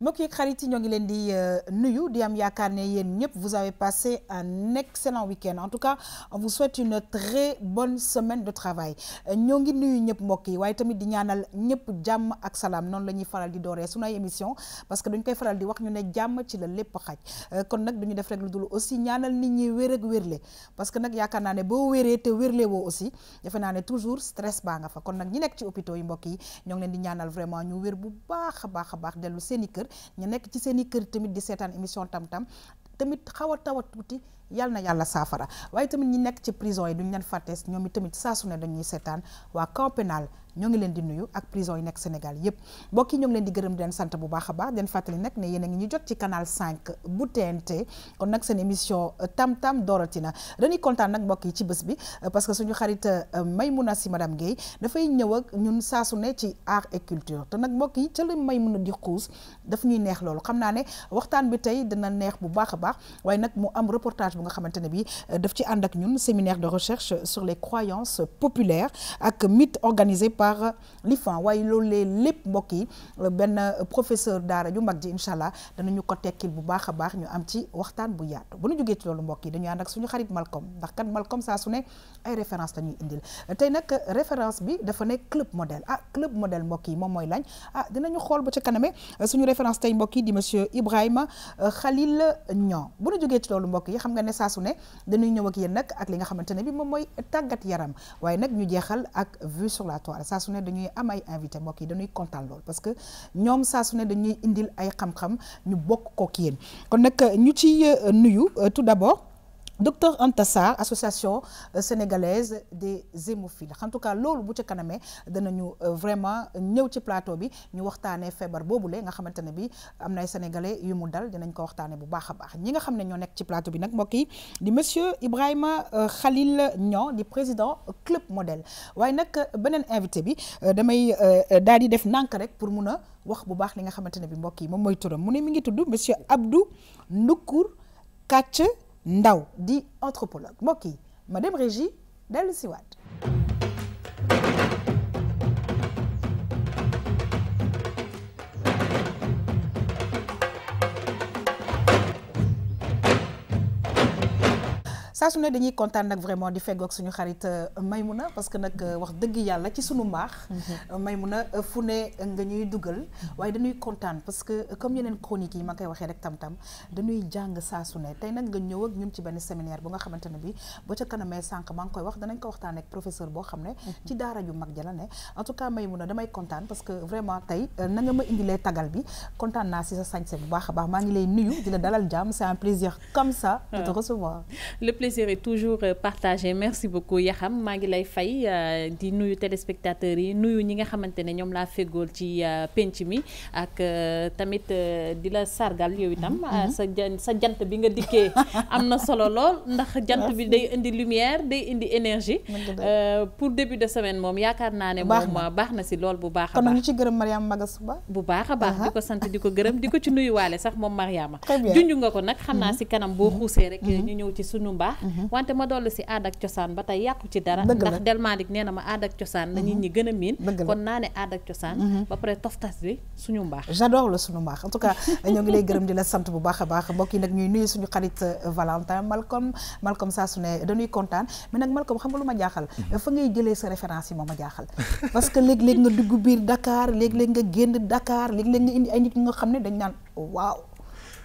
mbokk yi xarit yi ñoo ngi leen di nuyu di am yaakaar ne yéen ñëpp vous avez passé un excellent week-end en tout cas on vous souhaite une très bonne semaine de travail ñoo ngi nuyu ñëpp mbokk yi waaye tamit di ñaanal ñëpp jàmm ak salaam noonu la ñuy faral di dooree sunu ay émission parce que dañ koy faral di wax ñu ne jàmm ci la lépp xaj kon nag duñu def rek lu dul aussi ñaanal nit ñi wér ak wérle parce que nag yaakaar naa ne boo wéree te wérle woo aussi defe naa ne toujours stress baa nga fa kon nag ñi nekk ci hôpitaux yi mbokk yi ñoo ngi leen di ñaanal vraiment ñu wér bu baax a baax dellu seen i kër ñu nekk ci seen i kër tamit di seetaan émission tam-tam tamit xaw a tawat tuuti yàlla na yàlla saafara waaye tamit ñi nekk ci prison yi duñ leen fàtte ñoom i tamit saa su ne dañuy seetaan waa camp pénal ñoo ngi leen di nuyu ak prison yi nekk Sénégal yëpp mbokk yi ñoo ngi leen di gërëm di leen sant bu baax a baax di leen fàttali nag ne yéen a ngi ñu jot ci canal 5 bu TNT kon nag seen émission tam-tam dooratina dañuy kontaan nag mbokk yi ci bés bi parce que suñu xarit Maymouna Sy madame Guèye dafay ñëw ak ñun saa su ne ci art et culture te nag mbokk yi ca la Maymouna di xuus daf ñuy neex loolu xam naa ne waxtaan bi tey dina neex bu baax a baax waaye nag mu am reportage bu nga xamante ne bi daf ci ànd ak ñun séminaire de recherche sur les croyances populaires ak mythes organisés par l'IFAN waaye loolu lépp mbokk yi benn professeur daara ju mag ji incha allah danañu ko tekkil bu baax a baax ñu am ci waxtaan bu yaatu bu ñu jógee ci loolu mbokk yi dañuy ànd ak suñu xarit Malcolm ndax kat Malcolm saa su ne ay référence la ñuy indil tey nag référence bi dafa nekk club modèle club modèle mbokk yi moom mooy lañ dinañu xool ba ca kaname suñu référence tey mbokk yi di monsieur Ibrahima Khalil Niang bu ñu jógee ci loolu mbokk yi xam nga ne saa su ne dañuy ñëw ak yéen nag ak li nga xamante ne bi moom mooy tàggat yaram waaye nag ñu jeexal ak vue sur la toile saa su ne dañuy am ay invité mbokk yi dañuy kontaan lool parce que ñoom saa su ne dañuy indil ay xam-xam ñu bokk kook yéen kon nag ñu ci nuyu tout d'abord docteur Anta Sarr association sénégalaise des hémophiles en tout cas loolu bu ca kanamee danañu vraiment ñëw ci plateau bi ñu waxtaanee feebar boobule nga xamante ne bi am na ay sénégalais yu mu dal dinañ ko waxtaanee bu baax a baax ñi nga xam ne ñoo nekk ci plateau bi nag mbokk yi di monsieur Ibrahima Khalil Niang di président club modèle waaye nag beneen invité bi damay daal di def nànk rek pour mun a wax bu baax li nga xamante ne bi mbokk yi moom mooy turam mu ne mi ngi tudd monsieur Abdou Ndoukour Kàcc Ndaw di anthropologue mbokk yi ma dem régie dellu si waat saa su ne dañuy kontaan nag vraiment di feggoog suñu xarit Maymouna parce que nag wax dëgg yàlla ci suñu mbaax Maymouna fu ne nga ñuy dugal waaye dañuy kontaan parce que comme yeneen chroniques yi ma koy waxee rek tam-tam dañuy jàng saa su ne tey nag nga ñëw ak ñun ci benn séminaire bu nga xamante ne bi ba ca kanamee sànq maa ngi koy wax danañ ko waxtaan ak professeur boo xam ne ci daara ju mag ja la ne en tout cas Maymouna damay kontaan parce que vraiment tey na nga ma indilee tagal bi kontaan naa si sa sañse bu baax a baax maa ngi lay nuyu di la dalal jàmm c'est un plaisir comme ça de te recevoir. Le plaisir est toujours partagé merci beaucoup Yaxam maa ngi lay fay di nuyu téléspectateurs yi nuyu ñi nga xamante ne ñoom laa feggool ci penc mi ak tamit di la sargal yow itam sa jant bi nga dikkee am na solo lool ndax jant bi day indi lumière day indi énergie pour début de semaine moom yaakaar naa ne moom baax na si lool bu baax a baax kon ñu ci gërëm Mariama Magasuba bu baax a baax di ko sant di ko gërëm di ko ci nuyuwaale sax moom Mariama junj nga ko nag xam naa si kanam boo xuusee rek ñu ñëw ci sunu mbaax wante ma dollu si aada ak cosaan ba tey yàqu ci dara ndax Del Malick nee na ma aada ak cosaan la nit ñi gën a miin kon naa ne aada ak cosaan ba pare toftas bi suñu mbaax j'adore le suñu mbaax en tout cas ñoo ngi lay gërëm di la sant bu baax a baax mbokk yi nag ñuy nuyu suñu xarit Valentin Malcolm saa su ne dañuy kontaan mais nag Malcolm xam nga lu ma jaaxal fa ngay jëlee sa référence yi moo ma jaaxal parce que léeg-léeg nga dugg biir Dakar léeg-léeg nga génn Dakar léeg-léeg nga indi ay nit nga xam ne dañ naan waaw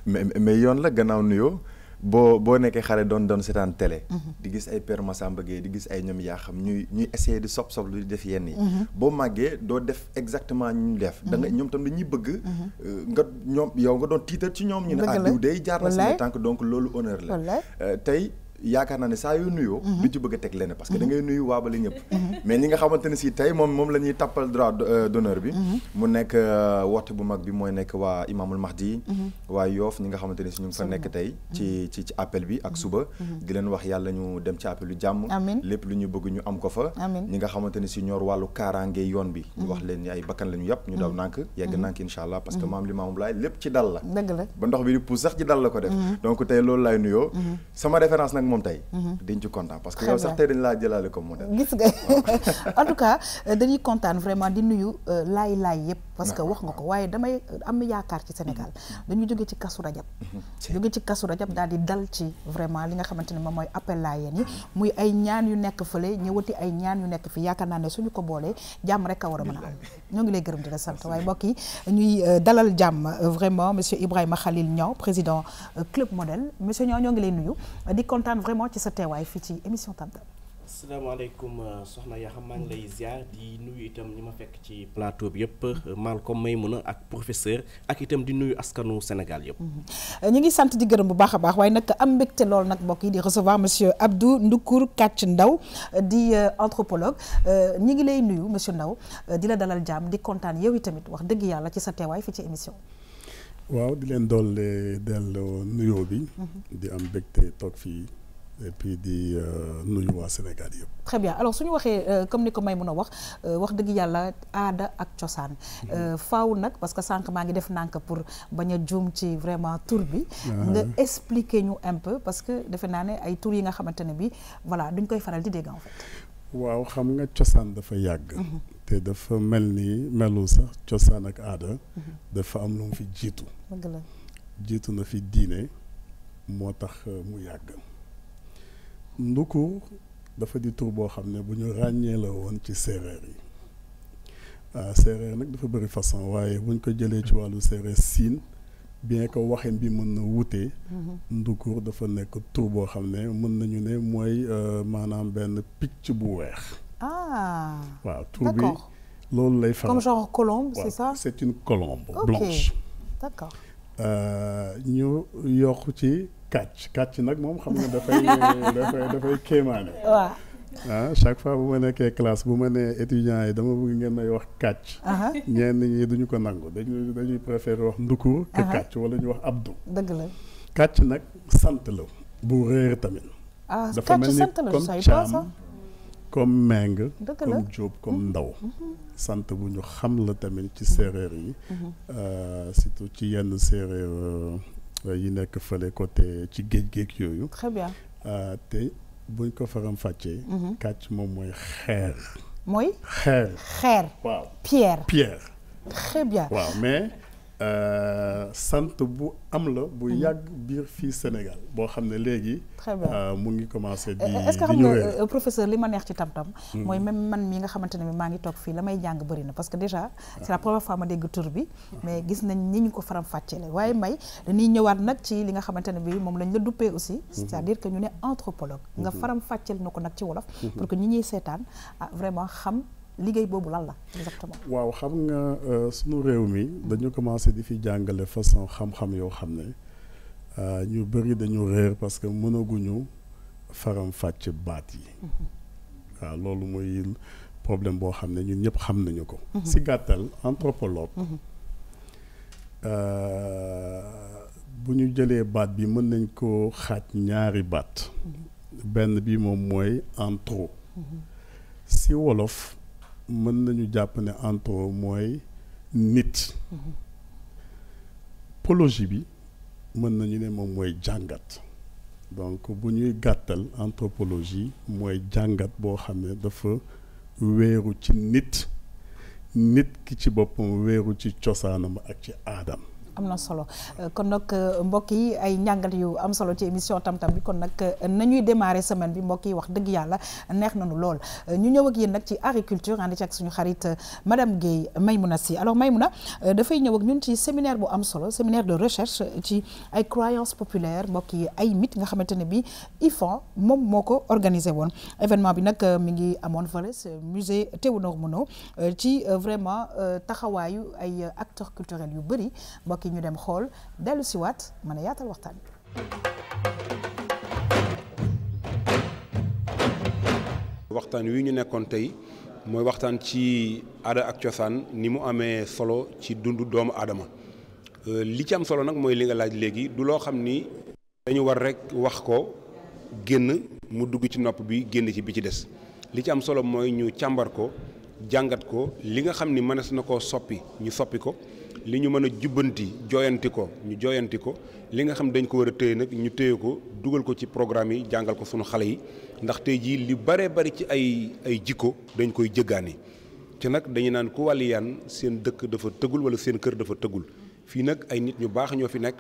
mais yoon la gannaaw nuyoo boo nekkee xale doon seetaan télé di gis ay Père Massamba Gueye di gis ay ñoom yaa xam ñuy essayer di sob lu di def yenn yi boo màggee doo def exactement ñu def da nga ñoom tam dañuy bëgg yow nga doon tiitar ci ñoom ñu ne diw day jaar na sama tànk donc loolu honneur la tey yaakaar naa ne saa yoo nuyoo du ci bëgg a teg lenn parce que da ngay nuyu waabale ñëpp mais ñi nga xamante ne si tey moom la ñuy tàppal droit d'honneur bi mu nekk woote bu mag bi mooy nekk waa Imamul Mahdi waa Yoof ñi nga xamante ne si ñu ngi fa nekk tey ci appel bi ak suba di leen wax yàlla ñu dem ci appel yu jàmm lépp lu ñu bëgg ñu am ko fa ñi nga xamante ne si ñoor wàllu kaaraange yoon bi ñu wax leen ni ay bakkan la ñu yàpp ñu daw nànk yegg nànk incha allah parce que maam li maamum laay lépp ci dal la ba ndox bi di pousse sax ci dal la ko def donc tey loolu laay nuyoo sama référence nag moom tey. dañ ci kontaan parce que yow sax tey dañ laa jëlaale comme modèle. gis nga en tout cas dañuy kontaan vraiment di nuyu laay yëpp. parce que wax nga ko waaye damay am yaakaar ci Sénégal dañu jóge ci kasu rajab. jóge ci kasu rajab daal di dal ci vraiment li nga xamante ne moom mooy appel laayeen yi muy ay ñaan yu nekk fële ñëwati ay ñaan yu nekk fi yaakaar naa ne suñu ko boolee jàmm rek a war a mën a am. ñoo ngi lay gërëm di la sant waaye mbokk yi ñuy dalal jàmm vraiment monsieur Ibrahima Khalil Niang président Club Modèle monsieur Niang ñoo ngi lay nuyu di kontaan vraiment ci sa teewaay fii ci émission Tam Tam. asalaamaaleykum soxna yaa xam maa ngi lay ziar di nuyu itam ñi ma fekk ci plateau bi yëpp Malcom Maymouna ak professeur ak itam di nuyu askanu Sénégal yëpp. ñu ngi sant di gërëm bu baax a baax waaye nag am mbégte lool nag mbokk yi di recevoir monsieur Abdou Ndoukour Kathie Ndao di anthropologue ñi ngi lay nuyu monsieur Ndao di la dalal jàmm di kontaan yow tamit wax dëgg yàlla ci sa teewaay fii ci émission. waaw di leen doole delloo nuyoo bi. di am mbégte toog fii. et puis di nuyu waa Sénégal yëpp. très bien alors suñu waxee comme ni ko may mën a wax dëgg yàlla aada ak cosaan faaw nag parce que sànq maa ngi def nànk pour bañ a juum ci vraiment tur bi. nga expliquer ñu un peu parce que defe naa ne ay tur yi nga xamante ne bi voilà duñ koy faral di dégg en fait. waaw xam nga cosaan dafa yàgg. te dafa mel ni melu sax cosaan ak aada. dafa am lu mu fi jiitu. dëgg la jiitu na fi diine moo tax mu yàgg. Ndoukour dafa di tur boo xam ne bu ñu ràññee la woon ci séeréer yi séeréer nag dafa bëri façon waaye buñ ko jëlee ci wàllu séeréer siin bien que waxin bi mën na wutee Ndoukour dafa nekk tur boo xam ne mën nañu ne mooy maanaam benn picc bu weex. waaw tur bi loolu lay faral comme genre colombe c'est ça. c'est une colombe blanche. d'accord. ñu yokk ci kàcc nag moom xam nga dafay kéemaane. waaw chaque fois bu ma nekkee classe bu ma nee étudiants yi dama bëgg ngeen may wax kàcc. ñenn ñi duñu ko nangu dañuy préférer wax Ndoukour que kàcc wala ñu wax Abdou. dëgg la kàcc nag sant la bu réer tamit. dafa mel ni comme Caam comme Meng comme Diop comme Ndaw sant bu ñu xam la tamit ci séeréer yi. surtout ci yenn séeréer yi nekk fële côté ci géej yooyu. très bien. te buñ ko faram fàccee. kàcc moom mooy xeer. mooy. xeer. waaw pierre. très bien. waaw mais sant bu am la bu yàgg biir fii Sénégal boo xam ne léegi. très bien mu ngi commencé di est-ce que xam nga professeur li ma neex ci tam-tam. mooy même man mii nga xamante ne maa ngi toog fii la may jàng bëri na parce que déjà c'est la première fois ma dégg tur bi mais gis nañ ni ñu ko faram fàcceele waaye may dañuy ñëwaat nag ci li nga xamante ne bi moom lañ la duppee aussi. c'est-à-dire que ñu ne anthropologue. nga faram fàcceel na ko nag ci wolof. pour que ñi ñuy seetaan vraiment xam. liggéey boobu lan la exactement. waaw xam nga sunu réew mi dañu commencé di fi jàngale façon xam-xam yoo xam ne ñu bëri dañu réer parce que mënaguñu faram fàcc baat yi. waaw loolu mooy problème boo xam ne ñun ñëpp xam nañu ko. si gàttal anthropologue. bu ñu jëlee baat bi mën nañ ko xaaj ñaari baat. benn bi moom mooy anthro. si wolof. mën nañu jàpp ne anthro mooy nit. pologie bi mën nañu ne moom mooy jàngat donc bu ñuy gàttal anthropologie mooy jàngat boo xam ne dafa wéeru ci nit ki ci boppam wéeru ci cosaanam ak ci aadam. am na solo kon nag mbokk yi ay njàngat yu am solo ci émission tam-tam bi kon nag nañuy démarrer semaine bi mbokk yi wax dëgg yàlla neex nañu lool ñu ñëw ak yéen nag ci agriculture ànd ci ak suñu xarit madame Guèye Maymouna Sy alors Maymouna dafay ñëw ak ñun ci séminaire bu am solo séminaire de recherche ci ay croyances populaires mbokk yi ay mythes nga xamante ne bi IFAN moom moo ko organisé woon événement bi nag mi ngi amoon fële musée Théodore Monod ci vraiment taxawaayu ay acteurs culturels yu bëri ki ñu dem xool dellu si waat mën a yaatal waxtaan bi waxtaan wi ñu nekkoon tey mooy waxtaan ci aada ak cosaan ni mu amee solo ci dundu doomu aadama li ci am solo nag mooy li nga laaj léegi du loo xam ni dañu war rek wax ko génn mu dugg ci nopp bi génn ci bi ci des li ci am solo mooy ñu càmbar ko jàngat ko li nga xam ni mënees na koo soppi ñu soppi ko li ñu mën a jubbanti jooyanti ko ñu jooyanti ko li nga xam dañ ko war a téye nag ñu téye ko dugal ko ci programme yi jàngal ko sunu xale yi ndax tey jii li bare bari ci ay jikko dañ koy jëggaani ci nag dañu naan ku wàlliyaan seen dëkk dafa tëggul wala seen kër dafa tëggul fii nag ay nit ñu baax ñoo fi nekk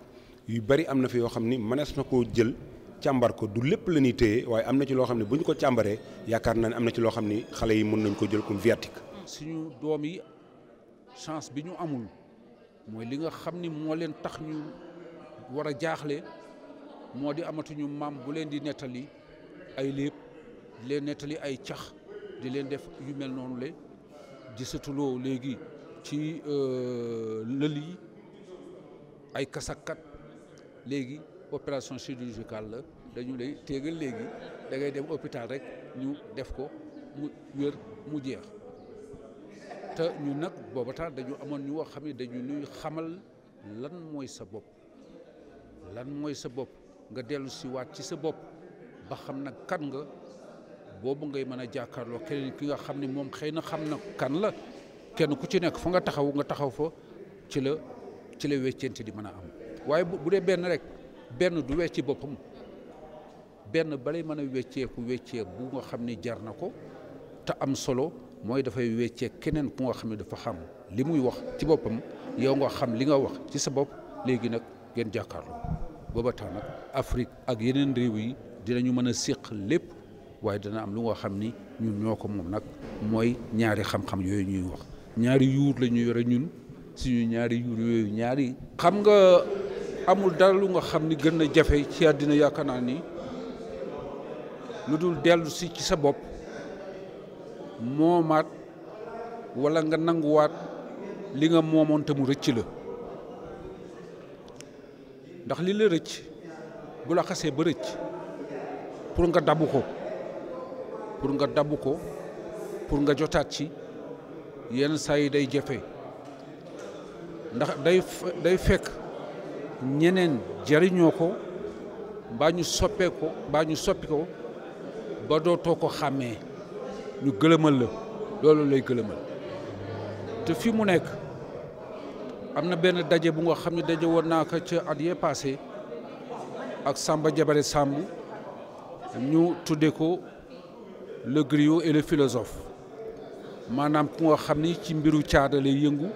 yu bari am na fi yoo xam ni mënees na koo jël càmbar ko du lépp la ñuy téye waaye am na ci loo xam ne bu ñu ko càmbaree yaakaar naa ne am na ci loo xam ni xale yi mën nañ ko jël comme viatique. suñu doom yi chance bi ñu amul mooy li nga xam ni moo leen tax ñu war a jaaxle moo di amatuñu maam bu leen di nettali ay léeb di leen nettali ay cax di leen def yu mel noonu le gisatuloo léegi ci lël yi ay kasakkat léegi opération chirurgicale la dañu lay téegal léegi da ngay dem hôpital rek ñu def ko mu wér mu jeex te ñu nag booba tax dañu amoon ñu wax xam ne dañu nuy xamal lan mooy sa bopp nga dellu si waat ci sa bopp ba xam nag kan nga boobu ngay mën a jàkkaarloo keneen ki nga xam ne moom xëy na xam na kan la kenn ku ci nekk fa nga taxaw fa ci la weccente di mën a am waaye bu dee benn rek benn du wecci boppam benn balay mën a wecceeku bu nga xam ni jar na ko te am solo mooy dafay weccee keneen ku nga xam ne dafa xam li muy wax ci boppam yow nga xam li nga wax ci sa bopp léegi nag ngeen jàkkaarloo booba tax nag Afrique ak yeneen réew yi dinañu mën a séq lépp waaye dana am lu nga xam ni ñun ñoo ko moom nag mooy ñaari xam-xam yooyu ñuy wax ñaari yuur la ñu yore ñun suñu ñaari yuur yooyu ñaari xam nga amul dara lu nga xam ni gën a jafe ci àddina yaakaar naa ni lu dul dellu si ci sa bopp moomaat walla nga nanguwaat li nga moomoon te mu rëcc la ndax li la rëcc bu la xasee ba rëcc pour nga dabu ko pour nga jotaat ci yenn saa yi day jafe ndax day fekk ñeneen jariñoo ko mbaa ñu soppi ko ba dootoo ko xàmmee ñu gëlëmal la loolu lay gëlëmal te fi mu nekk am na benn daje bu nga xam ne daje woon naa ko ca at yee passé ak Samba Jabare Samb ñu tudde ko le griot et le philosophe maanaam ku nga xam ni ci mbiru caada lay yëngu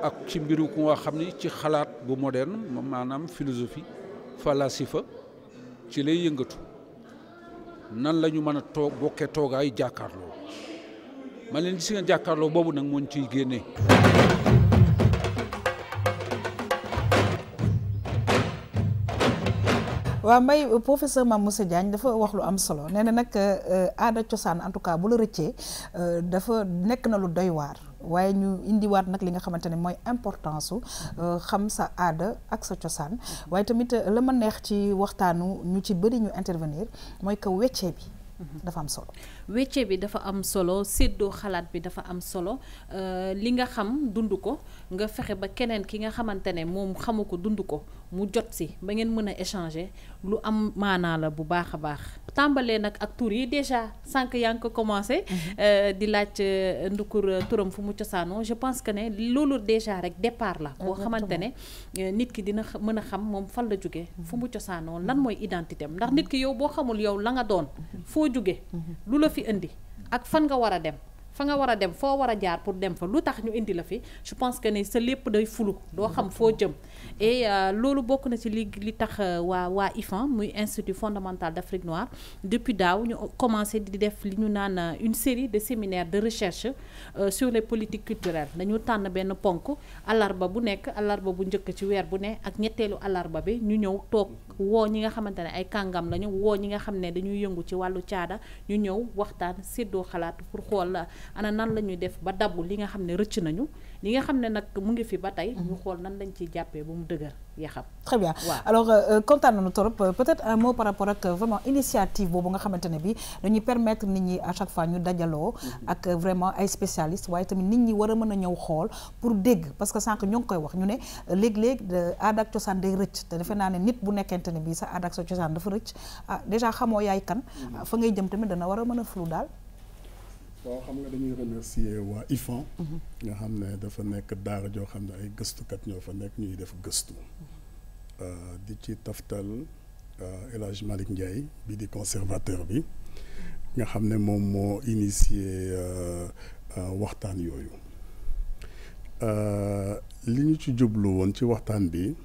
ak ci mbiru ku nga xam ni ci xalaat bu moderne maanaam philosophie falasifa ci lay yëngatu nan la ñu mën a toog bokkee toogaay jàkkaarloo man leen gis nga jàkkaarloo boobu nag moo ñu ciy génnee. waaw Mbaye professeur Mame Moussa Diagne dafa wax lu am solo nee na nag aada cosaan en tout cas bu la rëccee dafa nekk na lu doy waar waaye ñu indiwaat nag li nga xamante ne mooy importance su xam sa aada ak sa cosaan waaye tamit la ma neex ci waxtaanu ñu ci bëri ñu intervenir mooy que weccee bi dafa am solo. wecce bi dafa am solo séddoo xalaat bi dafa am solo li nga xam dund ko nga fexe ba keneen ki nga xamante ne moom xamu ko dund ko mu jot si ba ngeen mën a échanger lu am maanaa la bu baax a baax. tàmbalee nag ak tur yi déjà sànq yaa ngi ko commencé di laaj Ndukur turam fu mu cosaanoo je pense que ne loolu déjà rek départ la boo xamante ne nit ki dina mën a xam moom fan la jóge fu mu cosaanoo lan mooy identité am ndax nit ki yow boo xamul yow la nga doon foo jóge lu la fi indi ak fan nga war a dem fa nga war a dem foo war a jaar pour dem fa lu tax ñu indi la fi je pense que ne sa lépp day fulu doo xam foo jëm et loolu bokk na ci li tax waa IFAN muy Institut fondamental d'Afrique noire depuis daaw ñu commencé di def li ñu naan une série de séminaires de recherche sur les politiques culturelles dañu tànn benn ponk àllarba bu nekk àllarba bu njëkk ci weer bu ne ak ñetteelu àllarba bi ñu ñëw toog woo ñi nga xamante ne ay kàngam lañu woo ñi nga xam ne dañuy yëngu ci wàllu caada ñu ñëw waxtaan séddoo xalaat pour xool ana nan la ñuy def ba dabu li nga xam ne rëcc nañu li nga xam ne nag mu ngi fi ba tey ñu xool nan lañ ciy jàppee ba mu dëgër yaxam. Très bien. Ouais. Alors kontaan nañu trop peut-être un mot par rapport ak vraiment initiative boobu nga xamante ne bi dañuy permettre nit ñi à chaque fois ñu dajaloo ak vraiment ay spécialistes waaye tamit nit ñi war a mën a ñëw xool pour dégg parce que sànq ñoo ngi koy wax ñu ne léeg-léeg aada ak cosaan day rëcc te defe naa ne nit bu nekkente ne bi sa aada ak sa cosaan dafa rëcc déjà xamoo yaay kan fa ngay jëm tamit dana war a mën a flou daal. waaw xam nga dañuy remercier waa IFAN nga xam ne dafa nekk daara joo xam ne ay gëstukat ñoo fa nekk ñuy def gëstu di ci taftal El Hadj Malick Ndiaye bi di conservateur bi nga xam ne moom moo initié waxtaan yooyu li ñu ci jublu woon ci waxtaan bi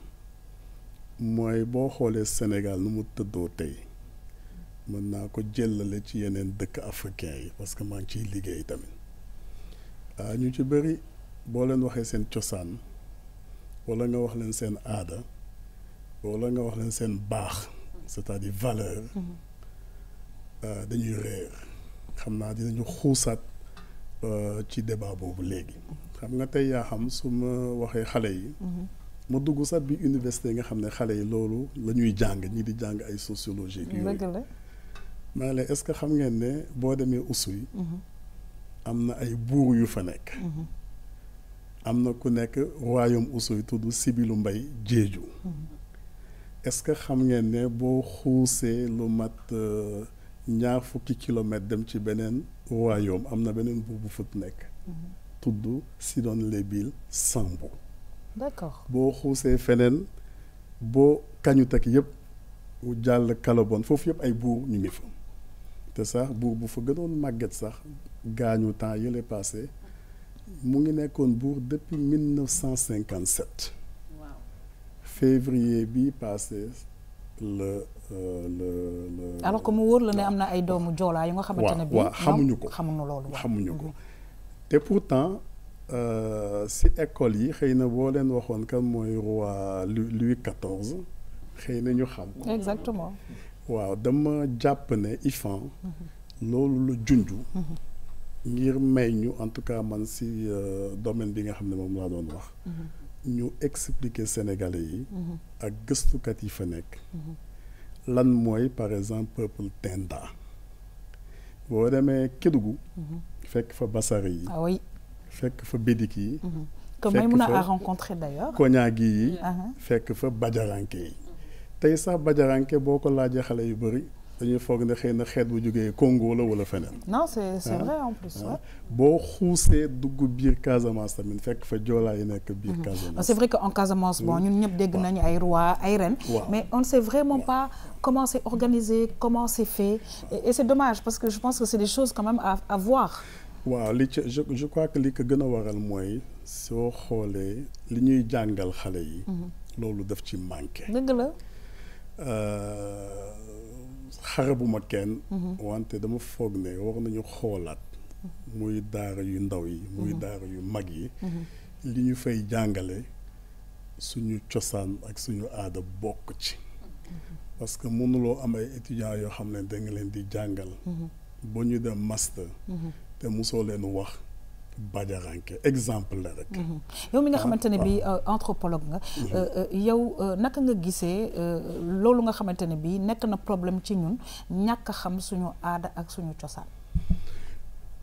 mooy boo xoolee Sénégal nu mu tëddoo tey mën naa ko jëlale ci yeneen dëkk africain yi parce que maa ngi ciy liggéey tamit ñu ci bëri boo leen waxee seen cosaan walla nga wax leen seen aada walla nga wax leen seen baax c'est-à-dire valeur dañuy réer xam naa dinañu xuusaat ci débat boobu léegi xam nga tey yaa xam su ma waxee xale yi ma dugg sax bi université nga xam ne xale yi loolu la ñuy jàng ñi di jàng ay sociologie yooyu maa ngi est-ce que xam ngeen ne boo demee Oussouye am na ay buur yu fa nekk am na ku nekk royaume Oussouye tudd Sibilu Mbay Jeeju est-ce que xam ngeen ne boo xuusee lu mat ñaar fukki kilomètre dem ci beneen royaume am na beneen buur bu fut nekk tudd Sidon Lebil Sambu d'accord boo xuusee feneen boo kañu tak yëpp jàll Kalabon foofu yëpp ay buur ñu ngi fa te sax buur bu fa gënoon màgget sax gaañu temps yële passé mu ngi nekkoon buur depuis 1957 février bi passé le alors que mu wóor la ne am na ay doomu joolaa yu nga xamante ne bii xamuñu ko xamuñu ko te pourtant si école yi xëy na boo leen waxoon kan mooy roi Louis XIV xëy na ñu xam ko exactement waaw dama jàpp ne IFAN loolu la junju ngir may ñu en tout cas man si domaine bi nga xam ne moom laa doon wax ñu expliquer Sénégalais yi ak gëstukat yi fa nekk lan mooy par exemple peuple Tenda boo demee Kédougou fekk fa Basari yi fekk fa Bédiki yi que Maïmouna a rencontré d'ailleurs Koñaagi yi fekk fa Bajaranke yi tey sax Bajaranke boo ko laajee xale yu bëri dañuy foog ne xëy na xeet bu jógee Congo la wala feneen. non c'est vrai en plus. boo xuusee dugg biir Casamance tamit fekk fa joolaa yi nekk biir Casamance. c'est vrai que en Casamance bon ñun ñëpp dégg nañu ay roi ay reine. mais on ne sait vraiment pas comment c'est organisé comment c'est fait et c'est dommage parce que je pense que c'est des choses quand même à voir. waaw li ci je crois que li ko gën a waral mooy soo xoolee li ñuy jàngal xale yi. loolu daf ci manqué. dëgg la. xarabuma kenn wante dama foog ne war nañu xoolaat muy daara yu ndaw yi muy daara yu mag yi li ñu fay jàngale suñu cosaan ak suñu aada bokk ci parce que mënuloo am ay étudiants yoo xam ne da nga leen di jàngal ba ñu dem master te mosoo leen wax Bajaranke exemple la rek. yow mi nga xamante ne bii anthropologue nga. yow naka nga gisee loolu nga xamante ne bii nekk na problème ci ñun ñàkk a xam suñu aada ak suñu cosaan.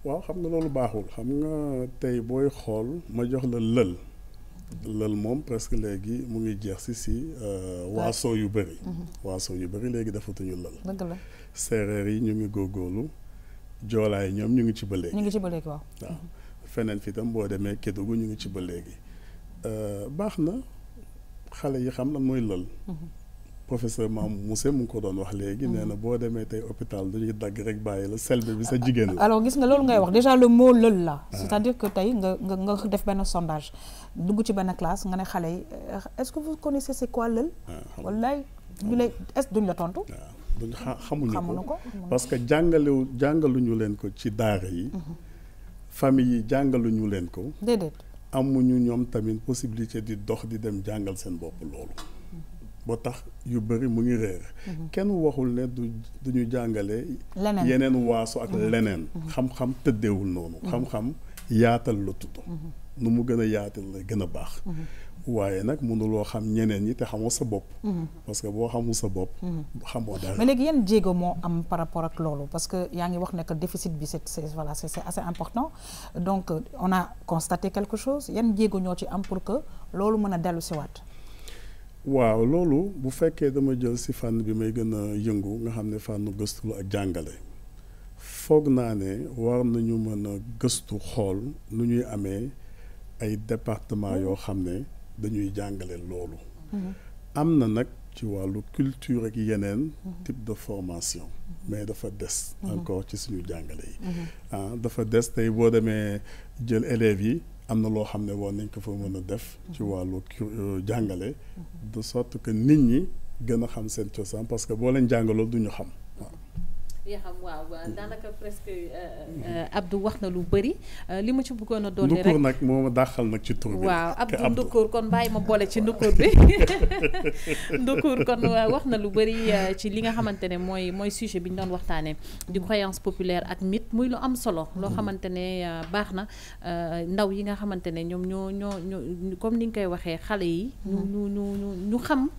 waaw xam nga loolu baaxul xam nga tey booy xool ma jox la lël. lël moom presque léegi mu ngi jeex si waaso yu bëri. waaso yu bëri léegi defatuñu lël. dëgg la séeréer yi ñu ngi góorgóorlu joolaay ñoom ñu ngi ci ba léegi. ñu ngi ci ba léegi waaw. feneen fi tam boo demee Kédougou ñu ngi ci ba léegi baax na xale yi xam lan mooy lël professeur Mam Moussé mu ngi ko doon wax léegi nee na boo demee tey hôpital dañuy dagg rek bàyyi la selbe bi sa jigéen la. alors gis nga loolu ngay wax déjà le mot lël la c'est-à-dire que tey nga def benn sondage dugg ci benn classe nga ne xale yi est-ce que vous connaissez c'est quoi lël wallaay ñu lay est-ce duñ la tontu duñ xamuñu ko parce que jàngaluñu leen ko ci daara yi famille yi jàngaluñu leen ko. déedéet amuñu ñoom tamit possibilité di dox di dem jàngal seen bopp loolu. boo tax yu bëri mu ngi réer. kenn waxul ne duñu jàngale. leneen yeneen waaso ak leneen. xam-xam tëddeewul noonu. xam-xam yaatal la tudd. nu mu gën a yaatal la gën a baax. waaye nag mënuloo xam ñeneen ñi te xamoo sa bopp. parce que boo xamul sa bopp. xamoo dara. mais léegi yan jéego moo am par rapport ak loolu parce que yaa ngi wax ne que déficit bi c'est voilà c'est assez important donc on a constaté quelque chose yan jéego ñoo ci am pour que loolu mën a dellu si waat. waaw loolu bu fekkee dama jël si fànn bi may gën a yëngu nga xam ne fànn gëstu la ak jàngale foog naa ne war nañu mën a gëstu xool nu ñuy amee ay département yoo xam ne dañuy jàngale loolu. am na nag ci wàllu culture ak yeneen type de formation mais dafa des encore ci suñu jàngale yi dafa des tey boo demee jël élèves yi am na loo xam ne war nañ ko fa mën a def ci wàllu jàngale de sorte que nit ñi gën a xam seen cosaan parce que boo leen jàngaloo du ñu xam yaa xam waaw daanaka presque Abdou wax na lu bëri li ma ci bëggoon a dolli rek Ndukur nag moo ma dàqal nag ci tur bi. waaw Abdou Ndukur kon bàyyi ma boole ci Ndukur bi Ndukur kon wax na lu bëri ci li nga xamante ne mooy sujet bi ñu doon waxtaanee di croyance populaire ak mythe muy lu am solo loo xamante ne baax na ndaw yi nga xamante ne ñoom ñoo comme ni nga koy waxee xale yi ñu xam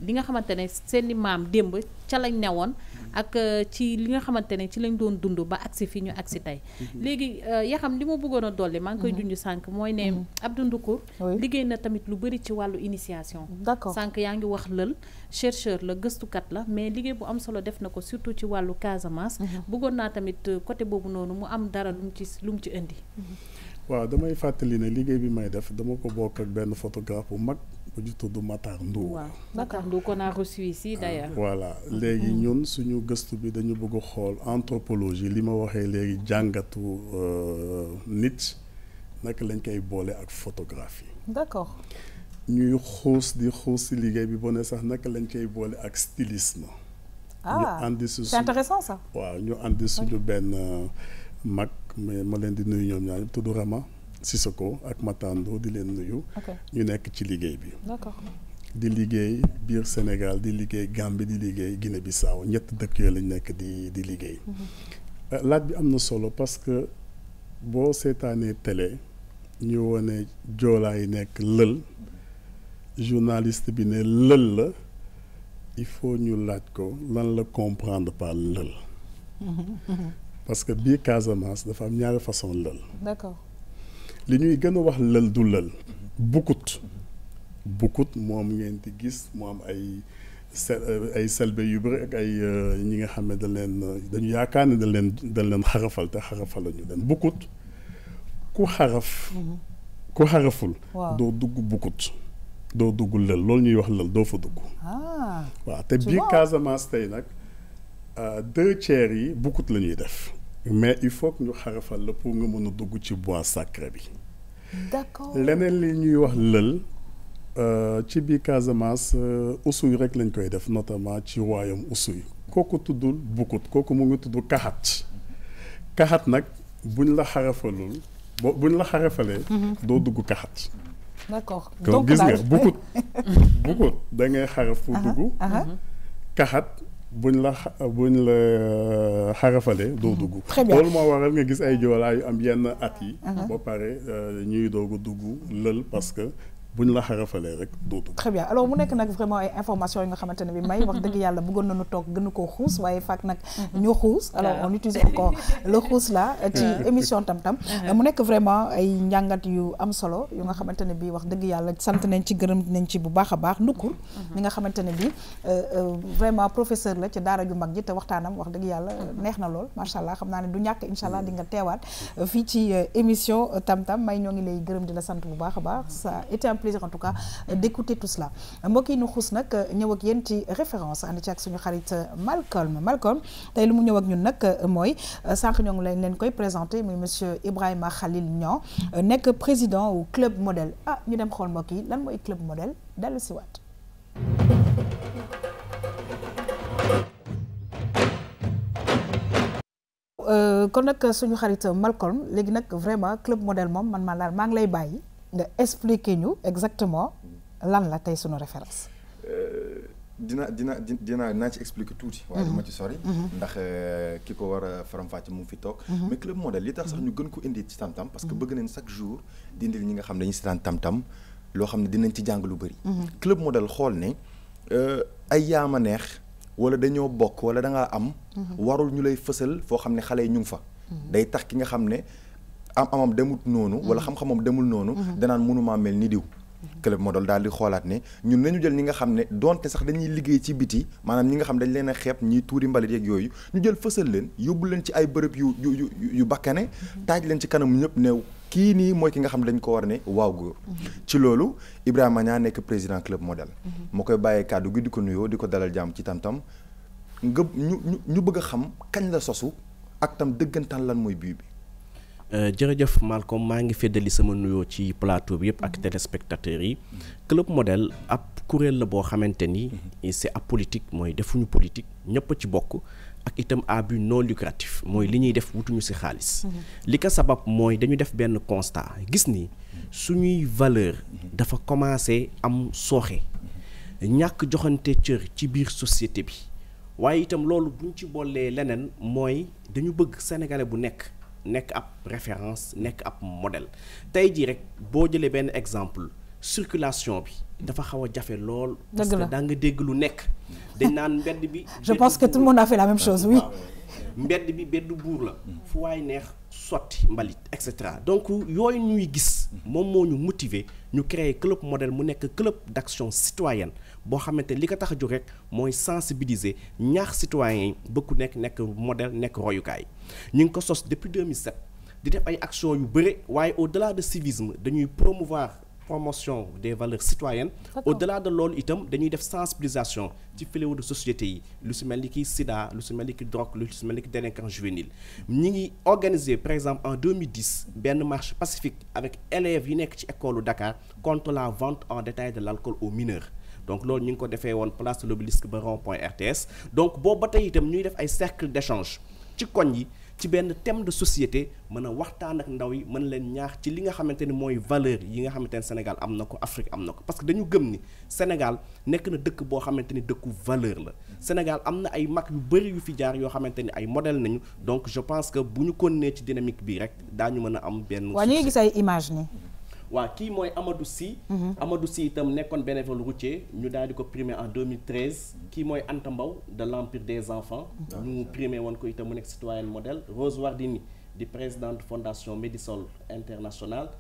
li nga xamante ne seeni maam démb ca lañ newoon ak ci li nga xamante ne ci lañ doon dund ba agsi fi ñu agsi tey léegi yaa xam li ma bëggoon a dolli maa ngi koy junj sànq mooy ne Abdou Ndukur liggéey na tamit lu bëri ci wàllu initiation. d'accord sànq yaa ngi wax lël chercheur la gëstukat la mais liggéey bu am solo def na ko surtout ci wàllu Casamance. bëggoon naa tamit côté boobu noonu mu am dara lu mu ci indi. waaw damay fàttali ne liggéey bi may def dama ko bokk ak benn photographe bu mag bu ñu tudd Matar Ndour. waaw Matar Ndour qu'on a reçu ici d'ailleurs. voilà léegi ñun suñu gëstu bi dañu bëgg a xool anthropologie li ma waxee léegi jàngatu nit naka lañ koy boole ak photographie. d'accord. ñuy xuus ci liggéey bi ba ne sax naka lañ koy boole ak stylisme. ñu andi c'est intéressant ça. waaw ñu andi suñu benn mag mais ma leen di nuyu ñoom ñaar tudd Rama Sissoko ak Matando di leen nuyu. ñu nekk ci liggéey bi. d'accord. di liggéey biir Sénégal di liggéey Gambie di liggéey Guinée Bissau ñett dëkk yooyu lañ nekk di liggéey. laaj bi am na solo parce que boo seetaanee télé ñu wone joolaa yi nekk lël journaliste bi ne lël la il faut ñu laaj ko lan la comprendre par lël. parce que biir Casamance dafa am ñaari façon lël. d'accord. li ñuy gën a wax lël du lël. bukut moom ngeen di gis mu am ay selbe yu bëri ak ay ñi nga xam ne dañu yaakaar ne dañ leen xarafal te xarafal la ñu den bukut ku xaraful. doo dugg bukut doo dugg lël loolu ñuy wax lël doo fa dugg. waaw te biir Casamance tey nag 2/3 yi bukut la ñuy def mais il faut que ñu xarafal la pour nga mën a dugg ci bois sacré bi. d'accord. leneen li ñuy wax lël ci biir Casamance usuy rek lañ koy def notamment ci royaume usuy kooku tuddul bukut kooku mu ngi tudd kaxat nag buñ la xarafalee doo dugg kaxat. d'accord donc gis nga bukut da ngay xaraf pour dugg. kaxat buñ la xarafalee doo dugg. très bien loolu moo waral nga gis ay joolaa yu am yenn at yi. ba pare ñuy doog a dugg lël parce que buñ la xarafalee rek doo dugg. très bien alors mu nekk nag vraiment ay informations yi nga xamante ne bi may wax dëgg yàlla bëggoon nañu toog gën koo xuus waaye fàkk nag ñu xuus alors on utilise encore le xuus là ci émission tam-tam mu nekk vraiment ay njàngat yu am solo yu nga xamante ne bi wax dëgg yàlla sant nañ ci gërëm nañ ci bu baax a baax Ndukur mi nga xamante ne bi vraiment professeur la ci daara ju mag ji te waxtaanam wax dëgg yàlla neex na lool macha allah xam naa ne du ñàkk incha allah di nga teewaat fii ci émission tam-tam may ñoo ngi lay gërëm di la sant bu baax a baax ça été un plaisir en tout cas d'écouter tout cela mbokk yi nu xuus nag ñëw ak yéen ci référence ànd ci ak suñu xarit Malcolm tey lu mu ñëw ak ñun nag mooy sànq ñoo ngi leen koy présenté muy monsieur Ibrahima Khalil Niang nekk président wu club modèle ñu dem xool mbokk yi lan mooy club modèle dellu si waat. kon nag suñu xarit Malcolm léegi nag vraiment club modèle moom man maa ngi lay bàyyi nga expliquer ñu exactement lan la tey suñu référence. dinaa ci expliquer tuuti. waaye dama ci sori. ndax ki ko war a faram-fàcce mu ngi fi toog. mais club modèle li tax sax ñu gën ko indi ci tam-tam parce que bëgg nañ chaque jour di indil ñi nga xam ne dañuy seetaan tam-tam loo xam ne dinañ ci jàng lu bëri. club modèle xool ne ay yaama neex wala dañoo bokk wala da ngaa am. warul ñu lay fësal foo xam ne xale yi ñu ngi fa. day tax ki nga xam ne amam demut noonu. wala xam-xamam demul noonu. danaan mënumaa mel ni diw. club modèle daal di xoolaat ne ñun nañu jël ñi nga xam ne donte sax dañuy liggéey ci biti maanaam ñi nga xam dañ leen a xeeb ñiy tuuri mbalit yeeg yooyu ñu jël fësal leen yóbbu leen ci ay bërëb yu bakkane taaj leen ci kanam ñëpp ne kii nii mooy ki nga xam dañ ko war ne waaw góor ci loolu Ibrahima Niang nekk président club modèle moo koy bàyyee kàddu gi di ko nuyoo di ko dalal jàmm ci tam-tam nga ñu bëgg a xam kañ la sosu ak tam dëggantaan lan mooy bii bi jërëjëf Malcolm maa ngi feddali sama nuyoo ci plateau bi yëpp ak téléspectateurs yi club modèle ab kuréel la boo xamante ni c'est apolitique mooy defuñu politique ñëpp ci bokk ak itam à but non lucratif mooy li ñuy def wutuñu ci xaalis li ko sabab mooy dañu def benn constat gis ni suñuy valeur dafa commencé am sooxe ñàkk joxante cër ci biir société bi waaye itam loolu buñ ci boolee leneen mooy dañu bëgg sénégalais bu nekk ab référence nekk ab modèle tey jii rek boo jëlee benn exemple circulation bi dafa xaw a jafe lool. parce que daa nga dégg lu nekk. dañ naan mbedd bi. je pense que tout le monde a fait la même chose oui. mbedd bi beddu buur la. fu waay neex sotti mbalit et cetera donc yooyu ñuy gis. moom moo ñu motiver ñu créer club modèle mu nekk club d'action citoyenne boo xamante li ko tax a jóg rek mooy sensibiliser ñaax citoyens yi ba ku nekk modèle nekk royukaay ñu ngi ko sos depuis 2007 di def ay actions yu bëre waaye au-delà de civisme dañuy promouvoir promotion des valeurs citoyennes au-delà de loolu itam dañuy def sensibilisation ci fléau de société yi lu si mel ni ki sida lu si mel ni ki drogue lu si mel ni ki délinquance juvénile ñi ngi organiser par exemple en 2010 benn marche pacifique avec élèves yi nekk ci école Dakar contre la vente en détail de l'alcool aux mineurs donc loolu ñu ngi ko defee woon place de l'Obélisque ba rond-point RTS donc boobu ba tey itam ñuy def ay cercle d'échange ci koñ yi ci benn thème de société mën a waxtaan ak ndaw yi mën leen ñaax ci li nga xamante ni mooy valeur yi nga xamante ni Sénégal am na ko Afrique am na ko parce que dañu gëm ni Sénégal nekk na dëkk boo xamante ni dëkku valeur la Sénégal am na ay mag yu bëri yu fi jaar yoo xamante ni ay modèle nañu donc je pense que bu ñu continuer ci dynamique bii rek daañu mën a am benn. waaw ñu ngi gis ay image ni waaw kii mooy Amadou Sy. Amadou Sy itam nekkoon bénévole routier ñu daal di ko primé en 2013 kii mooy Anta Mbow de l'Empire des enfants. ñu primé woon ko itam mu nekk citoyenne modèle Rose Wardini di présidente fondation Médisol internationale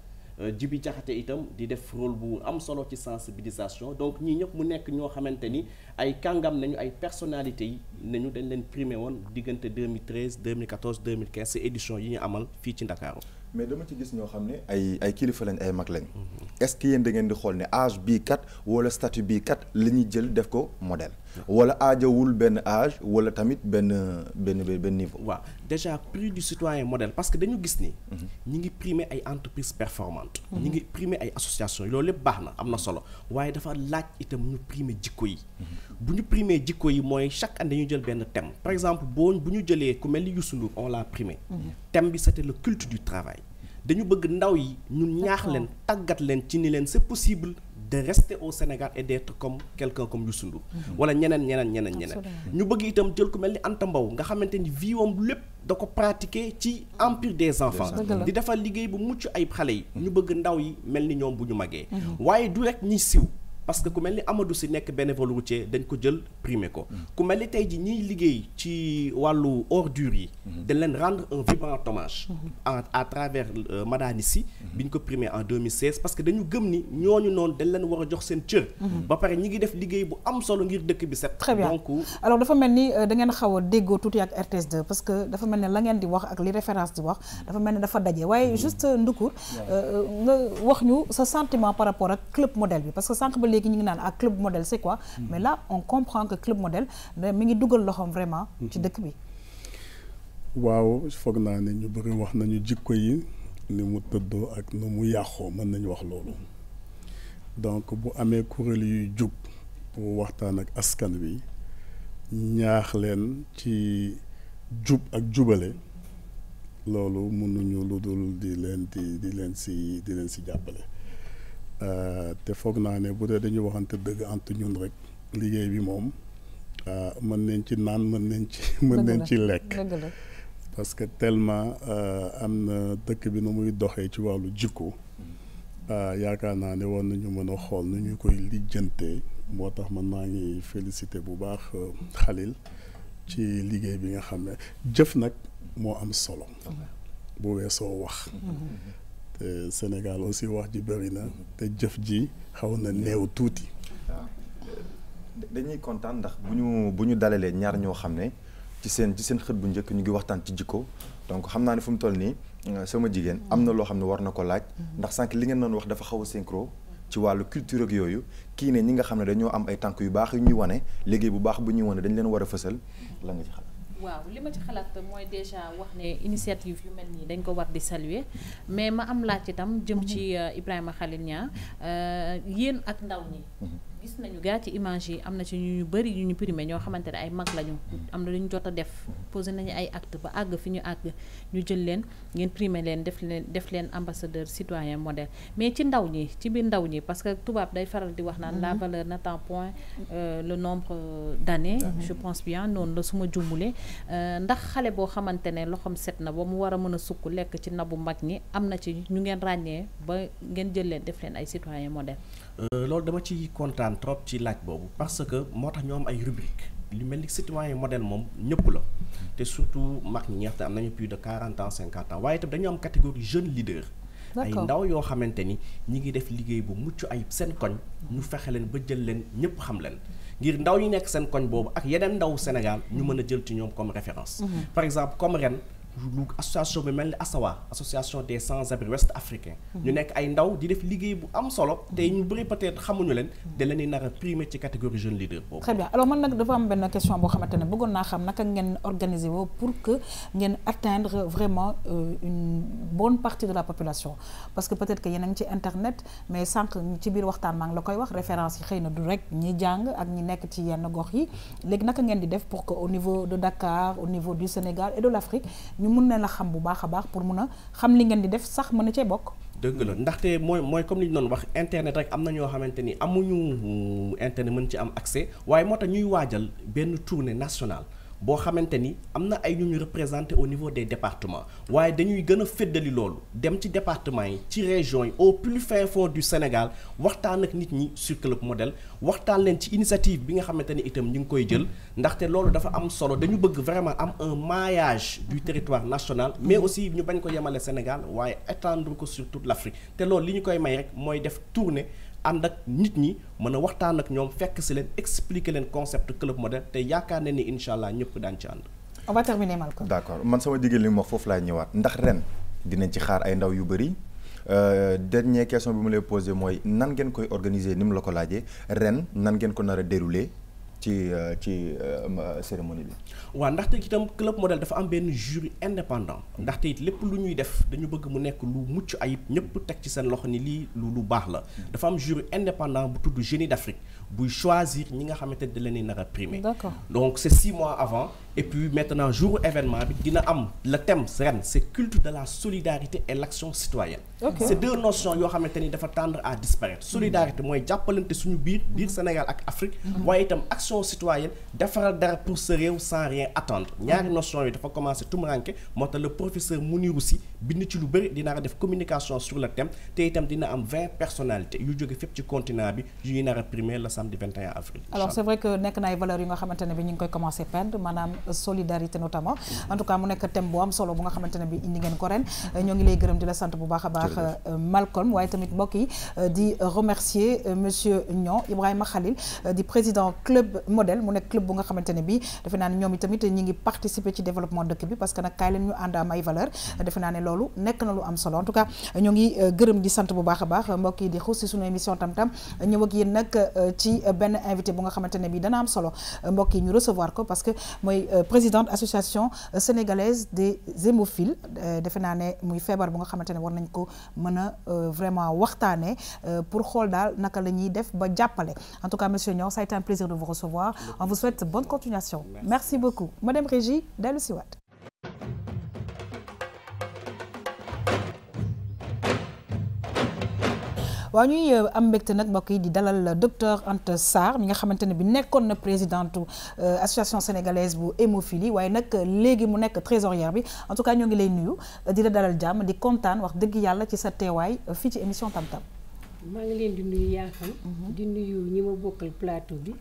Djibi Diakhaté itam di def rôle bu am solo ci sensibilisation donc ñii ñëpp mu nekk ñoo xamante ni ay kàngam nañu ay personnalités yi nañu dañ leen primé woon diggante 2013 2014 2015 ci édition yi ñu amal fii ci Ndakaaru mais dama ci gis ñoo xam ne ay kilifa lañ ay mag lañ est-ce que yéen da ngeen di xool ne âge bii kat wala statut bii kat la ñuy jël def ko modèle wala aajawul benn âge wala tamit benn niveau. waaw déjà prix du citoyen modèle parce que dañu gis ni. ñi ngi primer ay entreprises performantes. ñi ngi primer ay associations loolu lépp baax na am na solo waaye dafa laaj itam ñu primer jikko yi. bu ñu primer jikko yi mooy chaque année dañu jël benn thème par exemple bu ñu jëlee ku mel ni Youssou Ndour on l'a primé. thème bi c'était le culte du travail. dañu bëgg ndaw yi ñun ñaax leen tàggat leen ci ni leen c'est possible de rester au Sénégal et d'être comme quelqu'un comme Youssou Ndour wala ñeneen ñu bëgg itam jël ku mel ni Anta Mbow nga xamante ni viwam lépp da ko pratiquer ci empire des enfants di defal liggéey bu mucc ayib xale yi ñu bëgg ndaw yi mel ni ñoom bu ñu magee waaye du rek ñi siw parce que ku mel ni Amadou Sy nekk bénévole routier dañ ko jël primé ko ku mel ni tey ji ñiy liggéey ci wàllu ordures yi dañ leen rendre un vibrant hommage à travers Madani Sy bi ñu ko primé en 2016 parce que dañu gëm ni ñooñu noonu dañ leen war a jox seen cër ba pare ñi ngi def liggéey bu am solo ngir dëkk bi set très bien donc alors dafa mel ni da ngeen xaw a déggoo tuuti ak RTS2 parce que dafa mel ne la ngeen di wax ak li référence di wax dafa mel ne dafa daje waaye juste Ndoukour nga wax ñu sa sentiment par rapport ak club modèle bi parce que sànq ba léegi ñu ngi naan ak club modèle c'est quoi mais là on comprend que club modèle mi ngi dugal loxoom vraiment ci dëkk bi waaw foog naa ne ñu bëri wax nañu jikko yi ni mu tëddoo ak nu mu yàqoo mën nañu wax loolu donc bu amee kuréel yuy jug pour waxtaan ak askan wi ñaax leen ci jub ak jubale loolu mënuñu lu dul di leen si jàppale te foog naa ne bu dee dañuy waxante dëgg entre ñun rek liggéey bi moom mën nañ ci naan mën nañ ci lekk parce que tellement am na dëkk bi nu muy doxee ci wàllu jikko yaakaar naa ne war nañu mën a xool nu ñu koy lijjantee moo tax man maa ngi félicité bu baax Khalil ci liggéey bi nga xam ne jëf nag moo am solo bu weesoo wax te Sénégal aussi wax ji bëri na te jëf ji xaw na néew tuuti. dañuy kontaan ndax bu ñu dalalee ñaar ñoo xam ne ci seen xët bu njëkk ñu ngi waxtaan ci jikko donc xam naa ne fu mu toll nii sama jigéen am na loo xam ne war na ko laaj ndax sànq li ngeen doon wax dafa xaw a synchro ci wàllu culture ak yooyu kii ne ñi nga xam ne dañoo am ay tànk yu baax yu ñuy wane liggéey bu baax bu ñuy wane dañ leen war a fësal la nga ci xalaat. waaw li ma ci xalaat mooy déjà wax ne initiative yu mel nii dañ ko war di saluer mais ma am laaj itam jëm ci Ibrahima Khalil Niang yéen ak ndaw ñi gis nañu gaa ci image yi am na ci ñu bëri yu ñu primé ñoo xamante ne ay mag lañu am na lu ñu jot a def posé nañu ay acte ba àgg fi ñu àgg ñu jël leen ngeen primé leen def leen ambassadeur citoyen modèle mais ci ndaw ñi ci biir ndaw ñi parce que tubaab day faral di wax naan la valeur n'attend point le nombre d'années je pense bien noonu la su ma jumbulee ndax xale boo xamante ne loxoom set na ba mu war a mën a sukk lekk ci nabu mag ñi am na ci ñu ngeen ràññee ba ngeen jël leen def leen ay citoyen modèle. loolu dama ci kontaan trop ci laaj boobu parce que moo tax ñoo am ay rubrique lu mel ni citoyen modèle moom ñëpp la te surtout mag ñi nga xam ne am nañu plus de 40 ans 50 ans waaye itam dañu am catégorie jeune leader. ay ndaw yoo xamante ni ñi ngi def liggéey bu mucc ayib seen koñ ñu fexe leen ba jël leen ñëpp xam leen ngir ndaw yi nekk seen koñ boobu ak yeneen ndaw Sénégal ñu mën a jël ci ñoom comme référence. par exemple comme ren lu association bi mel ni ASAWA association des sans-abri ouest africains ñu nekk ay ndaw di def liggéey bu am solo te ñu bëri peut-être xamuñu leen da leen di nar a primé ci catégorie jeune leader boobu. très bien alors man nag dafa am benn question boo xamante ne bëggoon naa xam naka ngeen organiser woo pour que ngeen atteindre vraiment une bonne partie de la population parce que peut-être que yéen a ngi ci internet mais sànq ci biir waxtaan maa ngi la koy wax référence yi xëy na du rek ñi jàng ak ñi nekk ci yenn gox yi léegi naka ngeen di def pour que au niveau de Dakar au niveau du Sénégal et de l'Afrique ñu mun ne la xam bu baax a baax pour mun a xam li ngeen di def sax mën na cee bokk. dëgg la ndaxte mooy comme li ñu doon wax internet rek am na ñoo xamante ni amuñu internet mën ci am accès waaye moo tax ñuy waajal benn tournée nationale boo xamante ni am na ay ñu représenté au niveau des départements waaye dañuy gën a féddali loolu dem ci département yi ci région yi au plus fin fond du Sénégal waxtaan ak nit ñi sur Club Modèle waxtaan leen ci initiative bi nga xamante ni itam ñu ngi koy jël ndaxte loolu dafa am solo dañu bëgg vraiment am un maillage du territoire national mais aussi ñu bañ ko yemale Sénégal waaye étendre ko sur toute l'Afrique te loolu li ñu koy may rek mooy def tournée ànd ak nit ñi mën a waxtaan ak ñoom fekk si leen expliquer leen concept Club Modèle te yaakaar ne ni incha allah ñëpp daan ci ànd. on va terminer Malcolm. d'accord man sama jigéen li mu wax foofu laay ñëwaat ndax ren dinañ ci xaar ay ndaw yu bëri dernière question bi mu lay posé mooy nan ngeen koy organiser ni mu la ko laajee ren nan ngeen ko nar a dérouler ci cérémonie bi. waaw ndaxte itam Club Modèle dafa am benn jury indépendant ndaxte it lépp lu ñuy def dañu bëgg mu nekk lu mucc ayib ñëpp teg ci seen loxo ni lii lu baax la dafa am jury indépendant bu tudd Génie d'Afrique buy choisir ñi nga xamante ne da leen di nar a primé. D'accord. Donc c'est 6 mois avant et puis maintenant jour événement bi dina am le thème ren c'est culte de la solidarité et l'action citoyenne. Ok. C'est deux notions yoo xamante ni dafa tendre à disparaître solidarité mooy jàppalante suñu biir Sénégal ak Afrique waaye itam action citoyenne defaral dara pour sa réew sans rien attendre ñaari notion yi dafa commencé tumuranke moo tax le professeur Mounirou Sy bind ci lu bëri dina def communication sur le thème te itam dina am 20 personnalités yu jóge fépp ci continent bi yu ñuy nar a primer le samedi 21 avril. alors c'est vrai que nekk na ay valeurs yu nga xamante ne bi ñu ngi koy commencer peindre maanaam solidarité notamment en tout cas mu nekk thème bu am solo bu nga xamante ne bi indi ngeen ko ren ñoo ngi lay gërëm di la sant bu baax a baax Malcolm waaye tamit mbokk yi di remercier monsieur Niang Ibrahima Khalil di président Club Modèle mu nekk club bu nga xamante ne bi defe naa ne ñoom itamit ñi ngi participer ci développement dëkk bi parce que nag kaay leen ñu ànd am ay valeur defe naa ne loolu nekk na lu am solo en tout cas ñoo ngi gërëm di sant bu baax a baax mbokk yi di xuus si suñu émission tam-tam ñëw ak yéen nag ci benn invité bu nga xamante ne bi dana am solo mbokk yi ñu recevoir ko parce que mooy présidente association sénégalaise des hémophiles defe naa ne muy feebar bu nga xamante ne war nañ ko mën a vraiment waxtaanee pour xool daal naka la ñuy def ba jàppale en tout cas monsieur Niang ça a été un plaisir de vous recevoir on vous souhaite bonne continuation merci beaucoup madame Régie dellu si waat waaw ñuy am mbégte nag mbokk yi di dalal docteur Anta Sarr mi nga xamante ne bi nekkoon na présidente association sénégalaise bu hémophilie waaye nag léegi mu nekk trésorière bi en tout cas ñoo ngi lay nuyu di la dalal jàmm di kontaan wax dëgg yàlla ci sa teewaay fii ci émission Tam Tam. maa ngi leen di nuyu yaa xam di nuyu ñi ma bokkal plateau bi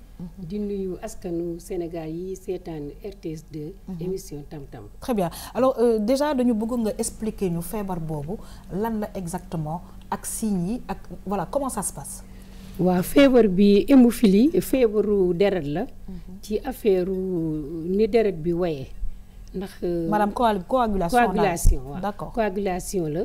di nuyu askanu Sénégal yi seetaan RTS 2 émission Tam-Tam. Très bien alors déjà dañu bëgg nga expliquer ñu feebar boobu lan la exactement ak signes yi ak voilà comment ça se passe. waaw feebar bi hémophilie feebaru deret la ci affaire ni deret bi waye ndax madame coagulation waaw d'accord coagulation la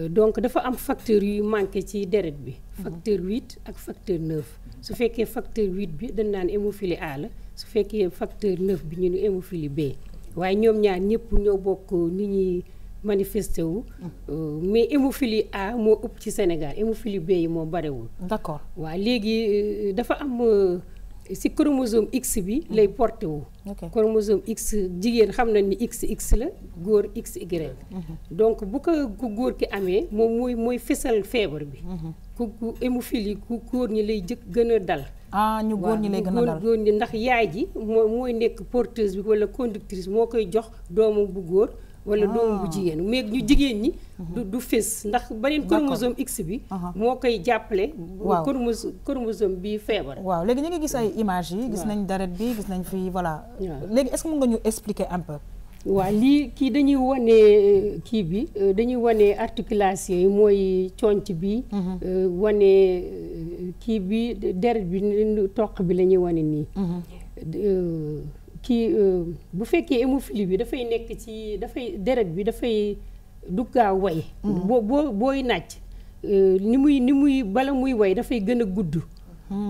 donc dafa am facteur yu manqué ci deret bi facteur 8 ak facteur 9 su fekkee facteur 8 bi dañ naan hémophilie A la su fekkee facteur 9 bi ñu ne hémophilie B waaye ñoom ñaar ñëpp ñoo bokk ni ñuy manifesté wu mais hémophilie A moo ëpp ci Sénégal hémophilie B yi moo barewul. d'accord waaw léegi dafa am si chromosome X bi lay porté wu. chromosome X jigéen xam na ni XX la góor XY. donc bu ko ku góor ki amee moom mooy fesal feebar bi. ku hémophilie ku góor ñi lay gën a dal. ñu góor ñi lay gën a dal góor ñi ndax yaay ji mooy nekk porteuse bi wala conductrice moo koy jox doomu bu góor. wala doomu bu jigéen mais ñu jigéen ñi du fés ndax beneen chromosome X bi moo koy jàppale chromosome bi feebar waaw léegi ñu ngi gis ay images yi gis nañ deret bi gis nañ fi voilà léegi est-ce que mën nga ñu expliquer un peu waaw lii kii dañuy wane kii bi dañuy wane articulation yi mooy conc bi wane kii bi deret bi toq bi la ñuy wane nii kii bu fekkee hémophilie bi dafay nekk ci dafay deret bi dafay du gaaw way booy nàcc ni muy bala muy way dafay gën a gudd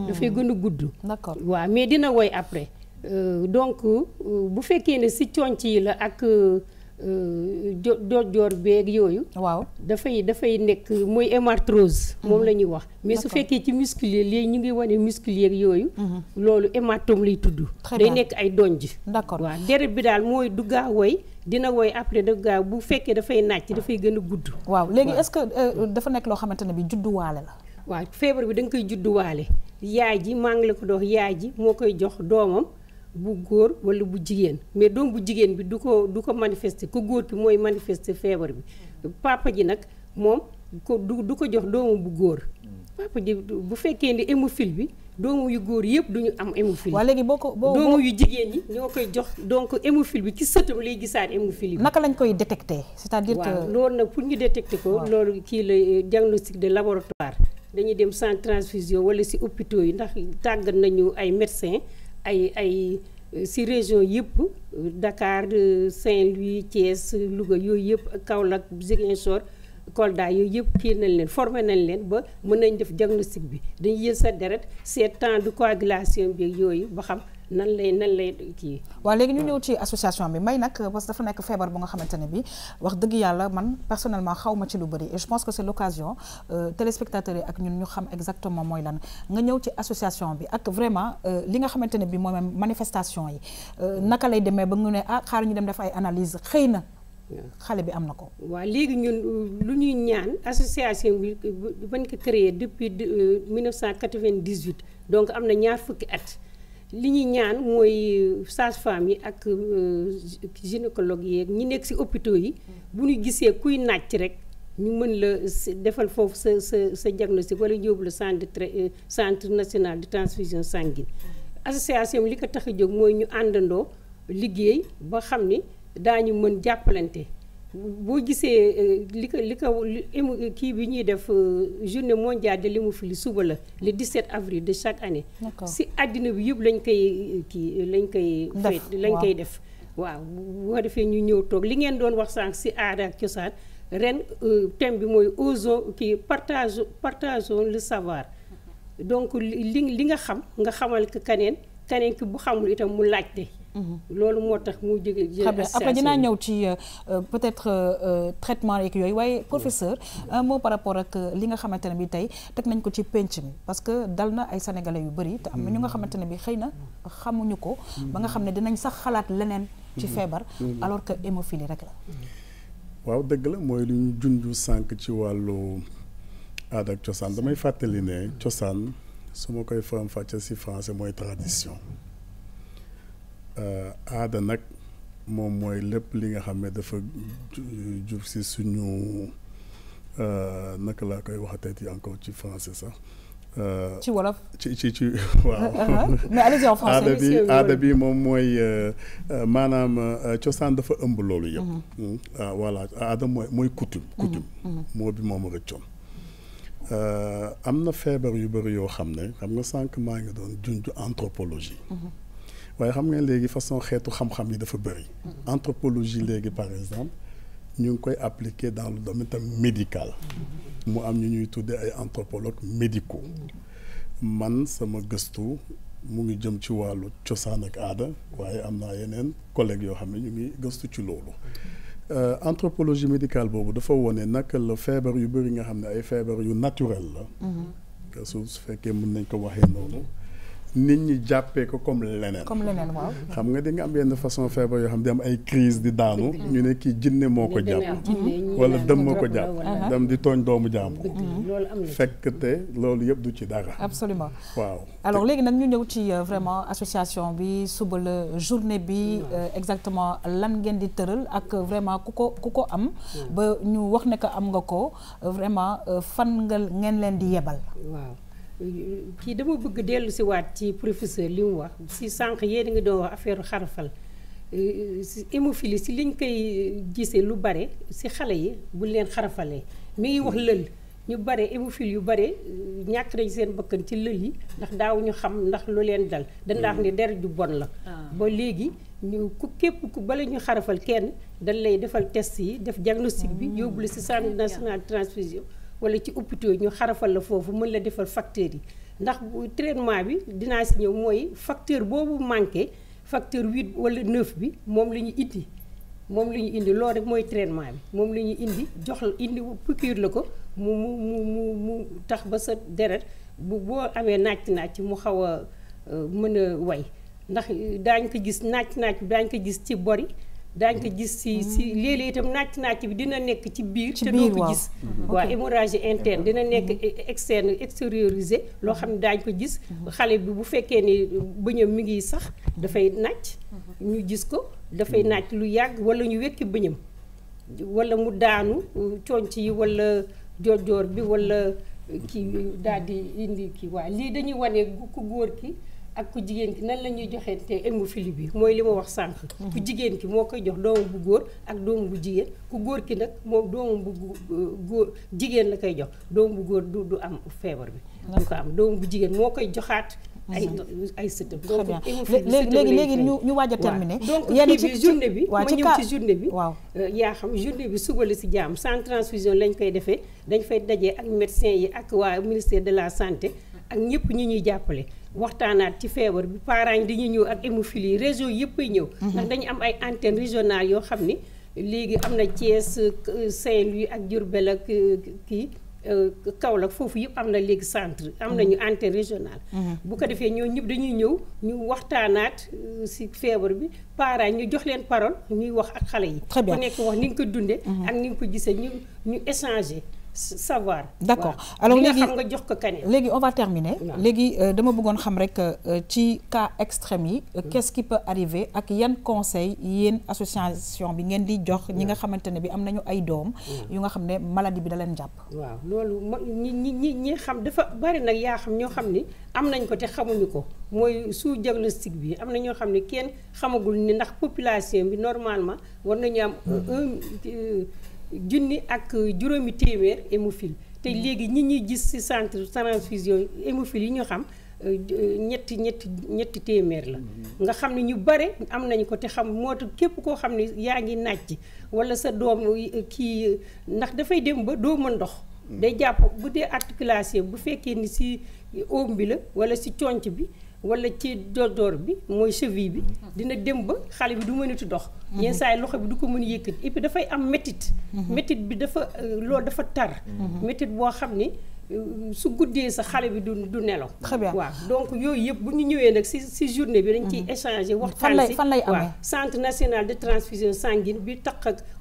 dafay gën a gudd d'accord waaw mais dina way après donc bu fekkee ne si conc yi la ak joor beeg yooyu waaw dafay nekk mooy hémarthrose moom la ñuy wax mais su fekkee ci musculaire léegi ñu ngi wane musculaire yooyu loolu hématome lay tudd day nekk ay donj d'accord waaw deret bi daal mooy du gaaw woy dina woy après da gaaw bu fekkee dafay nàcc dafay gën a gudd waaw léegi est-ce que dafa nekk loo xamante ne bi judduwaale la waaw feebar bi da nga koy judduwaale yaay ji maa ngi la ko dox yaay ji moo koy jox doomam bu góor wala bu jigéen mais doom bu jigéen bi du ko manifester ku góor ki mooy manifester feebar bi papa ji nag moom du ko jox doomu bu góor papa ji bu fekkee ne hémophile bi doomu yu góor yëpp duñu am hémophile waaw léegi doomu yu jigéen ñi ñoo koy jox donc hémophile bi ci sëtam lay gisaat hémophile bi naka lañ koy détecter c'est-à-dire que loolu nag pour ñu détecter ko loolu kii la diagnostic de laboratoire dañuy dem centre transfusion wala si hôpitaux yi ndax tàggat nañu ay médecins ay si région yëpp Dakar Saint-Louis Thiès Louga yooyu yëpp Kaolack Ziguinchor Kolda yooyu yëpp kii nañ leen formé nañ leen ba mën nañ def diagnostic bi dañuy yël sa deret seet temps de coagulation bi yooyu ba xam nan lay kii. waaw léegi ñu ñëw ci association bi may nag parce que dafa nekk feebar bu nga xamante ne bi wax dëgg yàlla man personnellement xaw ma ci lu bëri et je pense que c'est l'occasion téléspectateurs yi ak ñun ñu xam exactement mooy lan nga ñëw ci association bi ak vraiment li nga xamante ne bi mooy manifestation yi naka lay demee ba nga ne xaar ñu dem def ay analyse xëy na xale bi am na ko. waaw léegi ñun lu ñuy ñaan association bi bañ ko créé depuis 1998 donc am na ñaar fukki at. li ñuy ñaan mooy sage-femme yi ak gynécologue yi ñi nekk ci hôpitaux yi bu ñu gisee kuy nàcc rek ñu mën la defal foofu sa diagnostic wala ñu yóbbu la centre national de transfusion sanguine association bi li ko tax a jóg mooy ñu àndandoo liggéey ba xam ni daañu mën jàppalante boo gisee li ko kii bi ñuy def journée mondiale de l'hémophilie suba la le 17 avril de chaque année si àddina bi yëpp lañ koy def waaw boo defee ñu ñëw toog li ngeen doon wax sànq si aada ak cosaan ren thème bi mooy osons kii partageons le savoir donc li nga xam nga xamal ko keneen ki bu xamul itam mu laajte loolu moo tax mu jóge après dinaa ñëw ci peut-être traitement yeeg yooyu waaye professeur un mot par rapport ak li nga xamante ne bi tey teg nañ ko ci penc mi parce que dal na ay sénégalais yu bëri te am na ñu nga xamante ne bi xëy na xamuñu ko ba nga xam ne dinañ sax xalaat leneen ci feebar alors que hémophilie rek la waaw dëgg la mooy lu ñu junju sànq ci wàllu aada ak cosaan damay fàttali ne cosaan su ma koy faram-fàcce ci français mooy tradition aada nag moom mooy lépp li nga xam ne dafa jub ci suñu naka laa koy waxatee encore ci français sax. ci wolof ci waaw. mais allez-y en français. aada bi moom mooy maanaam cosaan dafa ëmb loolu yëpp. voilà aada mooy coutume. moo bi moom a rëccoon. am na feebar yu bëri yoo xam ne xam nga sànq maa ngi doon junj anthropologie. waaye xam nga léegi façon xeetu xam-xam yi dafa bëri. anthropologie léegi par exemple ñu ngi koy appliquer dans le domaine tam médical. mu am ñu ñuy tuddee ay anthropologues médicaux. man sama gëstu mu ngi jëm ci wàllu cosaan ak aada waaye am naa yeneen collègues yoo xam ne ñu ngi gëstu ci loolu. anthropologie médicale boobu dafa wone naka la feebar yu bëri nga xam ne ay feebar yu naturel la. su fekkee mën nañ ko waxee noonu. nit ñi jàppee ko comme leneen. waaw. xam nga di nga am yenn façon feebar yoo xam ne di am ay crise di daanu. ñu ne kii jinne moo ko jàpp. wala dëm moo ko jàpp. dem di tooñ doomu jàmbur. fekk te loolu yëpp du ci dara. absolument waaw. alors léegi nag ñu ñëw ci vraiment association bi suba la journée bi exactement lan ngeen di tëral ak vraiment ku ko am. ba ñu wax ne que am nga ko vraiment fan nga ngeen leen di yebal. waaw. kii dama bëgg dellu si waat ci professeur li mu wax si sànq yéen a ngi doon wax affaire xarafal si hémophilie si liñ koy gisee lu bare si xale yi buñ leen xarafalee mi ngi wax lël ñu bare hémophile yu bare ñàkk nañ seen bakkan ci lël yi ndax daawuñu xam ndax lu leen dal dañ wax ne deret ju bon la ba léegi ñu képp ku bala ñu xarafal kenn dañ lay defal test yi def diagnostic bi yóbbu la si centre national de transfusion wala ci hôpitaux yi ñu xarafal la foofu mën la defal facteurs yi ndax bu traitement bi dinaa si ñëw mooy facteur boobu manqué facteur 8 wala 9 bi moom la ñu indi loolu rek mooy traitement bi moom la ñu indi jox la indi piqûre la ko mu tax ba sa deret boo amee nàcc mu xaw a mën a way ndax daañ ko gis nàcc bi daañ ko gis ci bori daañu ko gis si léeg-léeg itam nàcc bi dina nekk ci biir te doo ko gis waaw hémorragie interne dina nekk externe extériorisé loo xam ne daañu ko gis xale bi bu fekkee ni bëñam mi ngi sax dafay nàcc ñu gis ko dafay nàcc lu yàgg wala ñu wekki bëñam wala mu daanu conc yi wala jojoor bi wala kii daal di indi kii waaw lii dañuy wane ku góor ki ak ku jigéen ki nan la ñuy joxeente hémophilie bi mooy li ma wax sànq. ku jigéen ki moo koy jox doomu bu góor ak doomu bu jigéen ku góor ki nag moom doomu bu góor jigéen la koy jox doomu bu góor du am feebar bi. du ko am doomu bu jigéen moo koy joxaat. ay sëtëm. très bien léegi ñu waaj a terminer. donc kii bi journée bi ma ñëw ci journée bi. waaw yaa xam journée bi suba la si jàmm sans transfusion lañ koy defee dañ fay dajee ak médecins yi ak waa ministère de la santé ak ñëpp ñi ñuy jàppale. waxtaanaat ci feebar bi parents yi dañuy ñëw ak hémophilie région yëpp ay ñëw. ndax dañu am ay antennes régionales yoo xam ni léegi am na Thiès Saint-Louis ak Diourbel ak kii Kaolack foofu yëpp am na léegi centre am nañu antenne régionale. bu ko defee ñoo ñëpp dañuy ñëw ñu waxtaanaat ci feebar bi parents ñu jox leen parole ñuy wax ak xale yi. très bien ku nekk wax ni nga ko dundee. ak ni nga ko gisee ñu échanger. savoir. d'accord alors léegi xam nga jox ko kaneen. léegi on va terminer. léegi dama bëggoon xam rek ci cas extrême yi. qu'est-ce qui peut arriver ak yan conseil yéen association bi ngeen di jox ñi nga xamante ne bi am nañu ay doom. yu nga xam ne maladie bi da leen jàpp. waaw loolu ñi xam dafa bari nag yaa xam ñoo xam ni am nañ ko te xamuñu ko mooy sous diagnostic bi am na ñoo xam ne kenn xamagul ni ndax population bi normalement war nañu am junni ak juróomi téeméer hémophile te léegi ñi ñuy gis ci centre transfusion hémophile yi ñu xam ñetti téeméer la nga xam ne ñu bare am nañu ko te xam moo tax képp koo xam ne yaa ngi nàcc walla sa doom kii ndax dafay dem ba doo mën ndox day jàpp bu dee articulation bu fekkee ni ci oom bi la walla ci conc bi wala ci dojoor bi mooy cheville bi dina dem ba xale bi du mënati dox yenn saa yi loxo bi du ko mën a yëkkati et puis dafay am métit métit bi dafa loolu dafa tar métit boo xam ni su guddee sa xale bi du nelaw. Très bien. waaw donc yooyu yëpp bu ñu ñëwee nag si journée bi dañ ciy échanger waxtaan si fan lay amee centre national de transfusion sanguine bi tax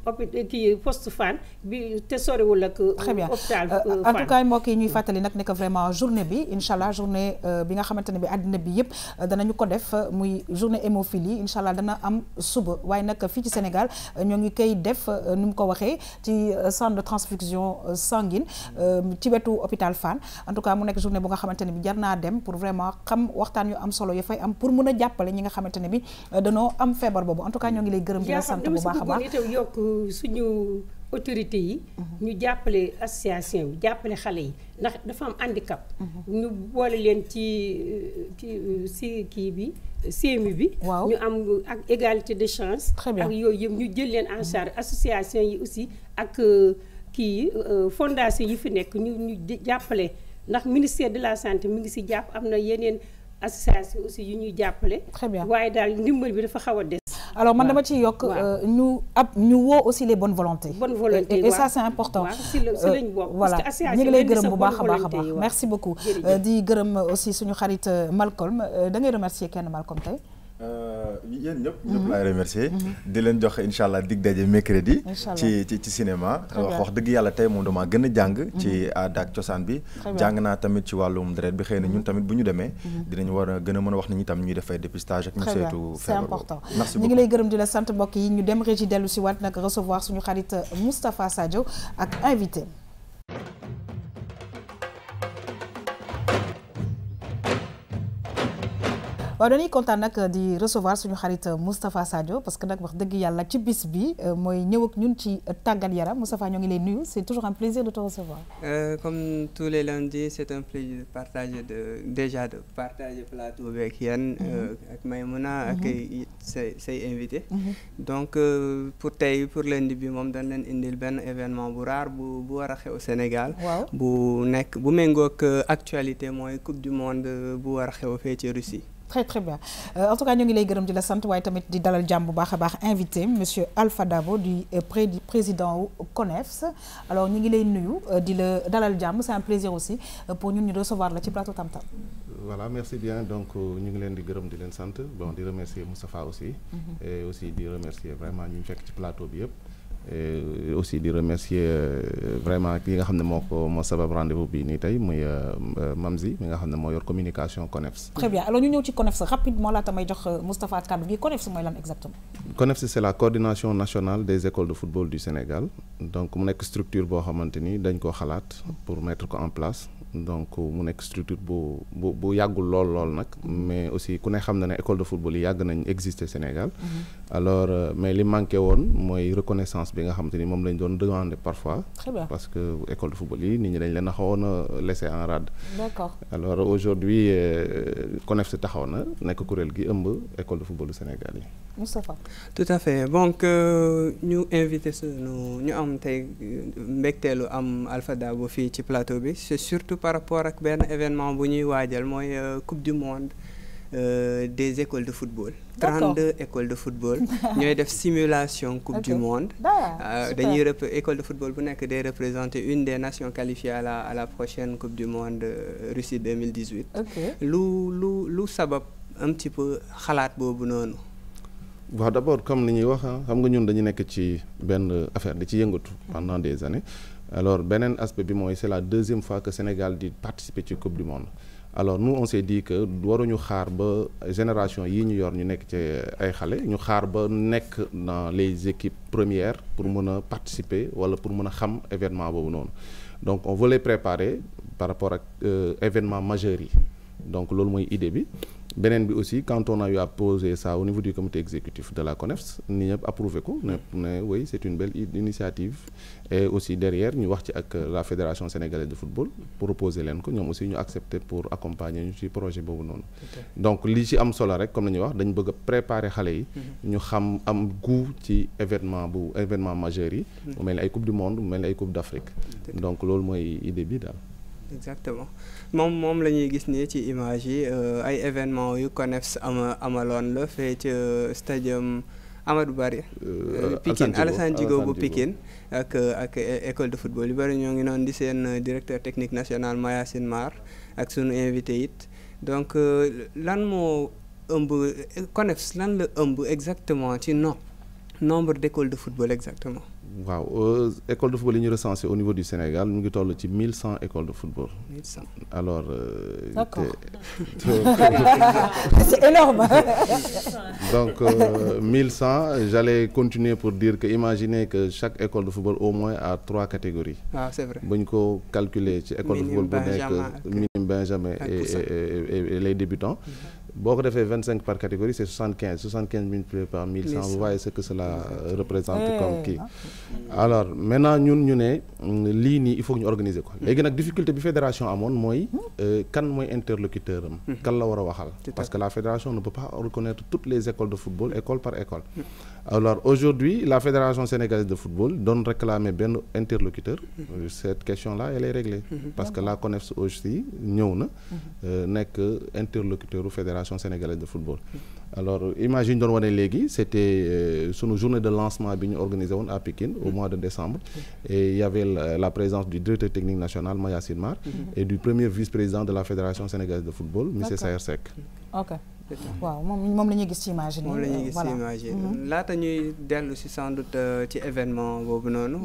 ak kii poste Fann bi te sorewul ak hôpital Fann. en tout cas mbokk yi ñuy fàttali nag ne que vraiment journée bi incha allah journée bi nga xamante ne bi àddina bi yëpp danañu ko def muy journée hémophilie incha allah dana am suba waaye nag fii ci Sénégal ñoo ngi koy def ni mu ko waxee ci centre de transfusion sanguine ci wetu hôpital Fann en tout cas mu nekk journée bu nga xamante ne bi jar naa dem pour vraiment xam waxtaan yu am solo ya fay am pour mën a jàppale ñi nga xamante ne bi danoo am feebar boobu en tout cas ñoo ngi lay gërëm di la sant bu baax a baax itam yokk suñu autorité yi ñu jàppale association bi jàppale xale yi ndax dafa am handicap ñu boole leen ci kii bi CMU bi ñu am ak égalité de chance ak yooyu yëpp ñu jël leen en charge association yi aussi ak kii fondation yi fi nekk ñu jàppale ndax ministère de la santé mi ngi ci jàpp am na yeneen association aussi yu ñuy jàppale. Très bien. waaye daal ndimbal bi dafa xaw a des. alors man dama ci yokk ñu woo aussi les bonnes volontés. bonne volonté et ça c'est important. si lañ bokk. voilà ñu ngi lay gërëm bu baax a baax a baax merci beaucoup. di gërëm aussi suñu xarit Malcolm da ngay remercier kenn Malcolm tey. yéen ñëpp laay remercier di leen jox incha allah dig daje mercredi ci cinéma wax dëgg yàlla tey moom dama gën a jàng ci aada ak cosaan bi jàng naa tamit ci wàllum deret bi xëy na ñun tamit bu ñu demee dinañ war a gën a mën a wax ni ñi tam ñuy def ay dépistage ak ñu seetu c'est important merci beaucoup ñu ngi lay gërëm di la sant mbokk yi ñu dem régi dellu si waat nag recevoir suñu xarit Moustapha Sadio ak invité waaw dañuy kontaan nag di recevoir suñu xarit Moustapha Sadio parce que nag wax dëgg yàlla ci bis bi mooy ñëw ak ñun ci tàggat yaram Moustapha ñoo ngi lay nuyu c'est toujours un plaisir de te recevoir. Comme tous les lundis c'est un plaisir de partager de partager plateau avec yéen ak Maïmouna ak say invité. Donc pour lundi bi moom dañ leen indil benn événement bu rare bu war a xew Sénégal. waaw bu méngoog actualité mooy coupe du monde bu war a xew fee ci Russie. Très très bien en tout cas ñu ngi lay gërëm di la sant waaye tamit di dalal jàmm bu baax a baax invité monsieur Alpha Dabo du président CONEFS alors ñu ngi lay nuyu di la dalal jàmm c'est un plaisir aussi pour ñun ñu recevoir la ci plateau Tam Tam. Voilà merci bien donc ñu ngi leen di gërëm di leen sant bon di remercier Moustapha aussi. Et aussi di remercier vraiment ñu fekk ci plateau bi yëpp. Et aussi di remercier vraiment ki nga xam ne moo sabab rendez-vous bi nii tey muy Mamzi mi nga xam ne moo yor communication CONEFS. Très bien alors ñu ñëw ci CONEFS rapidement laata may jox Moustapha kàddu gi CONEFS mooy lan exactement. CONEFS c'est la coordination nationale des écoles de football du Sénégal donc mu nekk structure boo xamante ni dañ koo xalaat pour mettre ko en place donc mu nekk structure bu yàggul lool nag mais aussi ku ne xam na ne école de football yi yàgg nañ exister Sénégal. Alors mais li manqué woon mooy reconnaissance bi nga xamante ni moom lañ doon demander parfois. Très bien. Parce que école de football yi nit ñi dañ leen a xawoon a laisser en rade. D'accord. Alors aujourd'hui CONEFS taxaw na nekk kuréel gi ëmb école de football du Sénégal yi. Moustapha. Tout à fait donc ñu invité ñu am tey mbégteelu am Alpha Dabo fii ci plateau bi c'est surtout par rapport ak benn événement bu ñuy waajal mooy coupe du monde des écoles de football. D'accord. 32 écoles de football ñooy def simulation coupe du monde. dañuy école de football bu nekk day représenter une des nations qualifiées à la prochaine coupe du monde Russie 2018. lu sabab un petit peu xalaat boobu noonu. waaw d'abord comme li ñuy wax xam nga ñun dañu nekk ci benn affaire di ci yëngatu pendant des années alors beneen aspect bi mooy c'est la deuxième fois que Sénégal di participer ci coupe du monde alors nous on s'est dit que waruñu xaar ba génération yii ñu yor ñu nekk ci ay xale ñu xaar ba nekk dans les équipes premières pour mën a participer wala pour mën a xam événement boobu noonu donc on voulait préparer par rapport ak événement majeur yi donc loolu mooy idée bi beneen bi aussi quand on a eu à poser ça au niveau du comité exécutif de la CONEFS ni ñëpp approuvé ko ne oui c'est une belle initiative et aussi derrière ñu wax ci ak la fédération sénégalaise de football pour proposer leen ko ñoom aussi ñu accepter pour accompagner ñu ci projet boobu noonu donc li ci am solo rek comme la ñuy wax dañu bëgg a préparer xale yi ñu xam am goût ci événement majeur yi mu mel ni ay coupe du monde mu mel ni ay coupe d'Afrique donc loolu mooy idée bi daal. Exactement moom la ñuy gis nii ci image yi ay événement yu CONEFS amaloon la fee ci stadium Amadou Bari Pikine Alassane Djigo bu Pikine ak école de football yu bëri ñoo ngi noonu di seen directeur technique national Mayacine Mar ak sunu invité it donc lan moo ëmb CONEFS lan la ëmb exactement ci nombre d'écoles de football exactement. waaw école de football yi ñu recensé au niveau du Sénégal ñu ngi toll ci 1100 écoles de football. 1100 alors. D'accord. C'est énorme. Donc 1100 j'allais continuer pour dire que imaginez que chaque école de football au moins a 3 catégories. Ah, c'est vrai. bu ñu ko calculer ci école de football bu nekk minime benjamin et les débutants. boo ko defee 25 par catégorie c'est 75 multiplié par 1100 vous voyez ce que cela représente comme kii. alors maintenant ñun ñu ne lii nii il faut que ñu organiser ko. léegi nag difficulté bi fédération amoon mooy kan mooy interlocuteur am. kan la war a waxal. parce que la fédération ne peut pas reconnaître toutes les écoles de football école par école. alors aujourd'hui la fédération sénégalaise de football doon réclamer benn interlocuteur. cette question là elle est réglée. parce que la CONEFS aussi ñëw na nekk interlocuteur u fédération sénégalaise de football. alors image yi ñu doon wane léegi c'était sunu journée de lancement bi ñu organisé woon à Pikine au mois de décembre et il y avait la présence du directeur technique national Mayacine Mar et du premier vice-président de la fédération sénégalaise de football monsieur Sayer Seck. ok waaw moom la ñuy gis ci image yi. moom la ñuy gis ci image yi laata ñuy dellu si sans doute ci événement boobu noonu.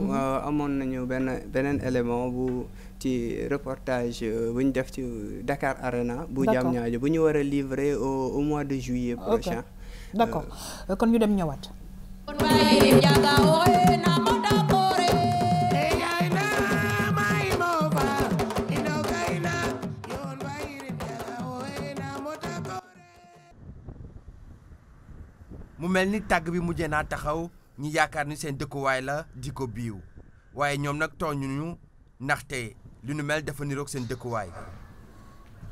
amoon nañu beneen élément bu ci reportage bu ñu def ci Dakar Arena. bu Diamniadio bu ñu war a livrer au mois de juillet prochain. d'accord kon ñu dem ñëwaat. mu mel ni tàgg bi mujjee naa taxaw ñi yaakaar ni seen dëkkuwaay la di ko biiw waaye ñoom nag tooñuñu ndaxte li nu mel dafa niroog seen dëkkuwaay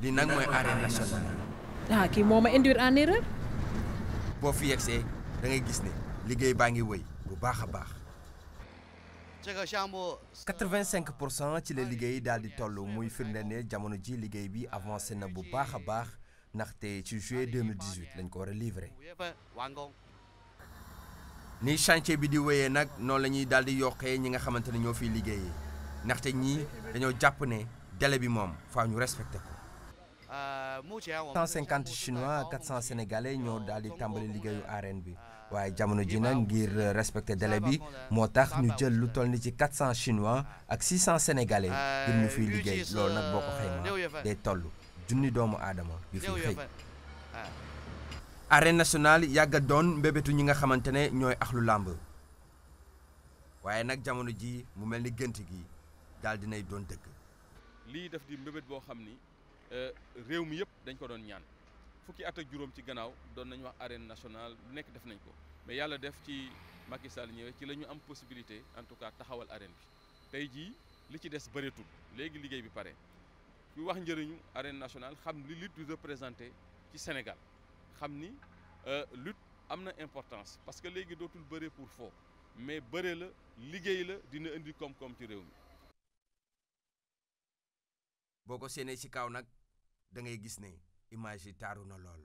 li nag mooy arène nationale. kii moo ma induire en erreur. boo fi yegsee da ngay gis ne liggéey baa ngi wëy bu baax a baax. 85% ci la liggéey daal di toll muy firnde ne jamono ji liggéey bi avancé na bu baax a baax. ndaxte ci juillet 2018 lañ ko war a livrer ni chantier bi di wéyee nag noonu la ñuy daal di yokkee ñi nga xamante ne ñoo fiy liggéeyee ndaxte ñii dañoo jàpp ne délai bi moom faa ñu respecté ko. 150 chinois 400 sénégalais ñoo daal di tàmbali liggéeyu arène bi waaye jamono ji nag ngir respecté délai bi moo tax ñu jël lu toll ni ci 400 chinois ak 600 sénégalais ngir ñu fiy liggéey loolu nag boo ko xaymaa day toll. junni doomu aadama yu fi xëy. arène nationale yàgga doon mbébétu ñi nga xamante ne ñooy axlu làmb waaye nag jamono ji mu mel ni gént gi daal dinay doon dëgg. lii daf di mbébét boo xam ni réew mi yëpp dañ ko doon ñaan fukki at ak juróom ci gannaaw doon nañu wax arène nationale lu nekk def nañ ko mais yàlla def ci Macky Sall ñëwee ci la ñu am possibilité en tout cas taxawal arène bi tey jii li ci des bëreetul léegi liggéey bi pare. ñu wax njëriñu arène nationale xam li lutte di représenté ci Sénégal xam ni lutte am na importance parce que léegi dootul bëre pour fo mais bëre la liggéey la dina indi koom-koom ci réew mi. boo ko séenee ci kaw nag da ngay gis ne image yi taaru na lool.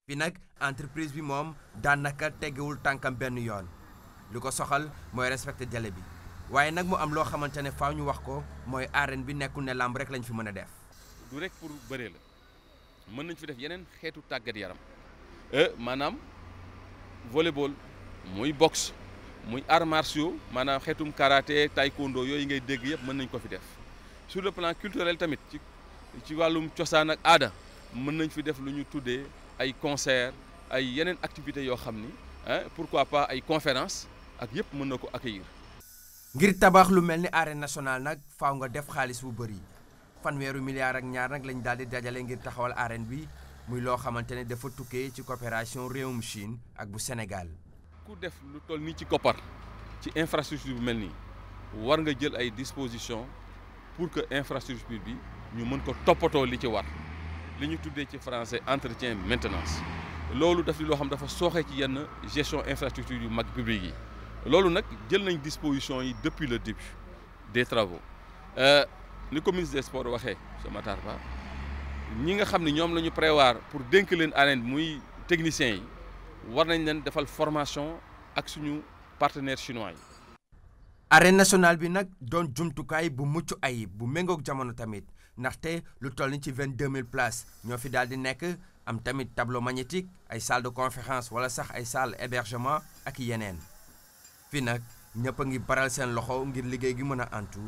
fi nag entreprise bi moom daanaka teggewul tànkam benn yoon lu ko soxal mooy respecté délai bi waaye nag mu am loo xamante ne faaw ñu wax ko mooy arène bi nekkul ne làmb rek lañ fi mën a def. du rek pour bëree la mën nañ fi def yeneen xeetu tàggat yaram maanaam volleyball muy boxe muy arts martiaux maanaam xeetum karaté taekwondo yooyu ngay dégg yëpp mën nañ ko fi def sur le plan culturel tamit ci wàllum cosaan ak aada mën nañ fi def lu ñu tuddee ay concert ay yeneen activités yoo xam ni pourquoi pas ay conférence ak yëpp mën na ko accueillir. ngir tabax lu mel ni arène nationale nag faaw nga def xaalis bu bëri fanweeru milliards ak ñaar nag lañ daal di dajale ngir taxawal arène bi muy loo xamante ne dafa tukkee ci coopération réewum Chine ak bu Sénégal. ku def lu toll nii ci koppar ci infrastructure bu mel nii war nga jël ay dispositions pour que infrastructure bi ñu mën ko toppatoo li ci war li ñu tuddee ci français entretien maintenance loolu daf di loo xam dafa sooxee ci yenn gestion infrastructure yu mag publique yi loolu nag jël nañ disposition yi depuis le début des travaux ni ko ministre des sports waxee ce Matar Ba ñi nga xam ne ñoom la ñu prévoir pour dénk leen arène bi muy techniciens yi war nañ leen defal formation ak suñu partenaires chinois yi. arène nationale bi nag doon jumtukaay bu mucc ayib bu méngoog jamono tamit ndaxte lu toll ni ci 22000 places ñoo fi daal di nekk am tamit tableau magnétique ay salle de conférence wala sax ay salle hébergement ak yeneen fi nag ñëpp a ngi baral seen loxo ngir liggéey gi mën a antu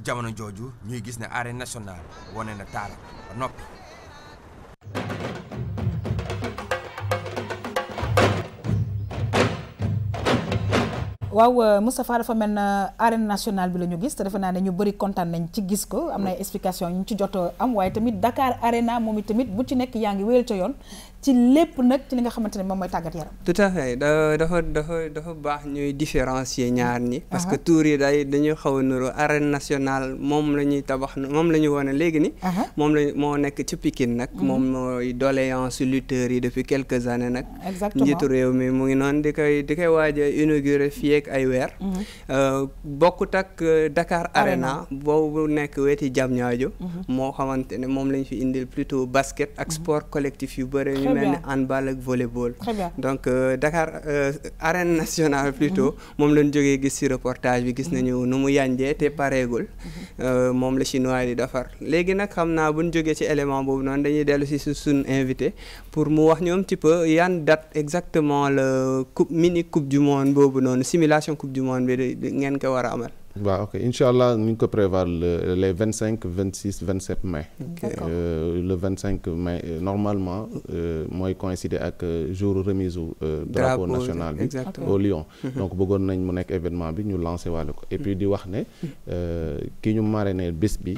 jamono jooju ñuy gis ne arène nationale wane na taal ba noppi. waaw Moustapha dafa mel na arène nationale bi la ñu gis te defe naa ne ñu bëri kontaan nañ ci gis ko am na ay explication ñu ci jot am waaye tamit Dakar Arena moom it tamit bu ci nekk yaa ngi wéyal ca yoon ci lépp nag ci li nga xamante ne moom mooy tàggat yaram. tout à fait dafa baax ñuy différencier ñaar ñi. parce que tour yi dañuy xaw a nuru arène nationale moom la ñuy tabax moom la ñu wane léegi ni moom la moo nekk ci Pikine nag. moom mooy doléance lutteurs yi depuis quelques années nag. exactement njiitu réew mi mu ngi noonu di koy waaj a inauguré fii ak ay weer. bokkut ak Dakar Arena boobu nekk weti Diamniadio. moo xamante ne moom lañ fi indil plutôt basket ak sport collectif yu bëri ñu mel ni handball ak volleyball. donc Dakar arène nationale plutôt moom lañ jógee gis ci reportage bi gis nañu nu mu yànjee te pareegul moom la chinois di defar léegi nag xam naa buñ jógee ci élément boobu noonu dañuy dellu ci suñ invité pour mu wax ñu un petit peu yan date exactement le mini coupe du monde boobu noonu simulation coupe du monde bi ngeen ko war a amal. waaw ok incha allah ñu ngi ko prévoir les 25 26 27 mai. Le 25 mai normalement mooy coïncider ak jour remise u drapeau national bi au Lion. donc bëggoon nañ mu nekk événement bi ñu lancé waale ko et puis di wax ne ki ñu marraine bés bi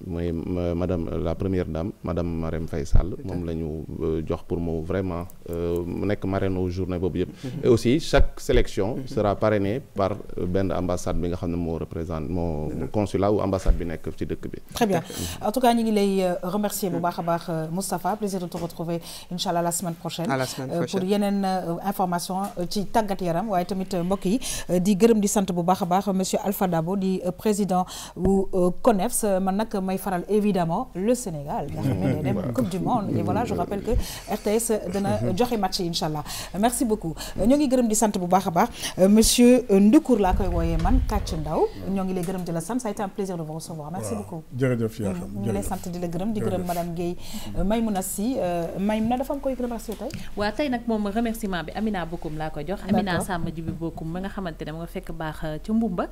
mooy madame la première dame madame Marème Faye Sall moom la ñu jox pour mu vraiment mu nekk marraine au journée boobu yëpp. et aussi chaque sélection sera parrainée par benn ambassade bi nga xam ne moo représente moo consulat ou ambassade bi nekk ci dëkk bi. très bien en tout cas ñu ngi lay remercier bu baax a baax Moustapha plaisir de te retrouver inchallah la semaine prochaine. à la semaine prochaine pour yeneen information ci tàggat yaram waaye tamit mbokk yi di gërëm di sant bu baax a baax monsieur Alpha Dabo di président bu CONEFS man nag may faral évidemment le Sénégal nga xam ne day dem coupe du monde et voilà je rappelle que RTS dana joxe match yi inchallah merci beaucoup ñoo ngi gërëm di sant bu baax a baax monsieur Ndoukour laa koy wooyee man Kàcc Ndaw ñoo ngi lay gërëm di la sant ça a été un plaisir de vous recevoir merci beaucoup. jërëjëf yaa xam ñu lay sant di la gërëm di gërëm madame Guèye Maymouna Sy Maymouna dafa am koy remercier tey. waaw tey nag moom remerciement bi Amina Bokoum laa koy jox. Amina Samba Djibi Bokoum ma nga xamante ne mu nga fekk baax ca Mbumba.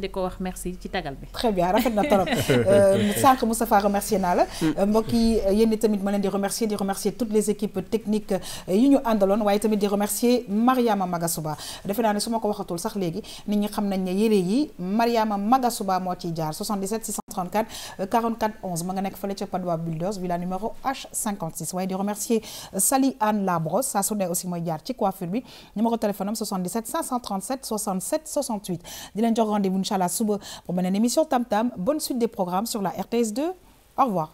di ko wax merci ci tagal bi. très bien rafet na trop sànq Moustapha remercier naa la. mbokk yi yéen tamit ma leen di remercier toutes les équipes techniques yi ñu àndaloon waaye tamit di remercier Mariama Magasuba defe naa ne su ma ko waxatul sax léegi nit ñi xam nañ ne yére yi Mariama Magasuba moo ciy jaar 77 634 44 11 ma nga nekk fële ca Padoua Builders villa numéro H56 waaye di remercier Sali Anne Labrosse saa su ne aussi mooy jaar ci coiffure bi numéro téléphone am 77 537 67 68 di leen jox rendez-vous inchallah suba pour beneen émission Tam Tam bonne suite des programmes sur la RTS 2 au revoir.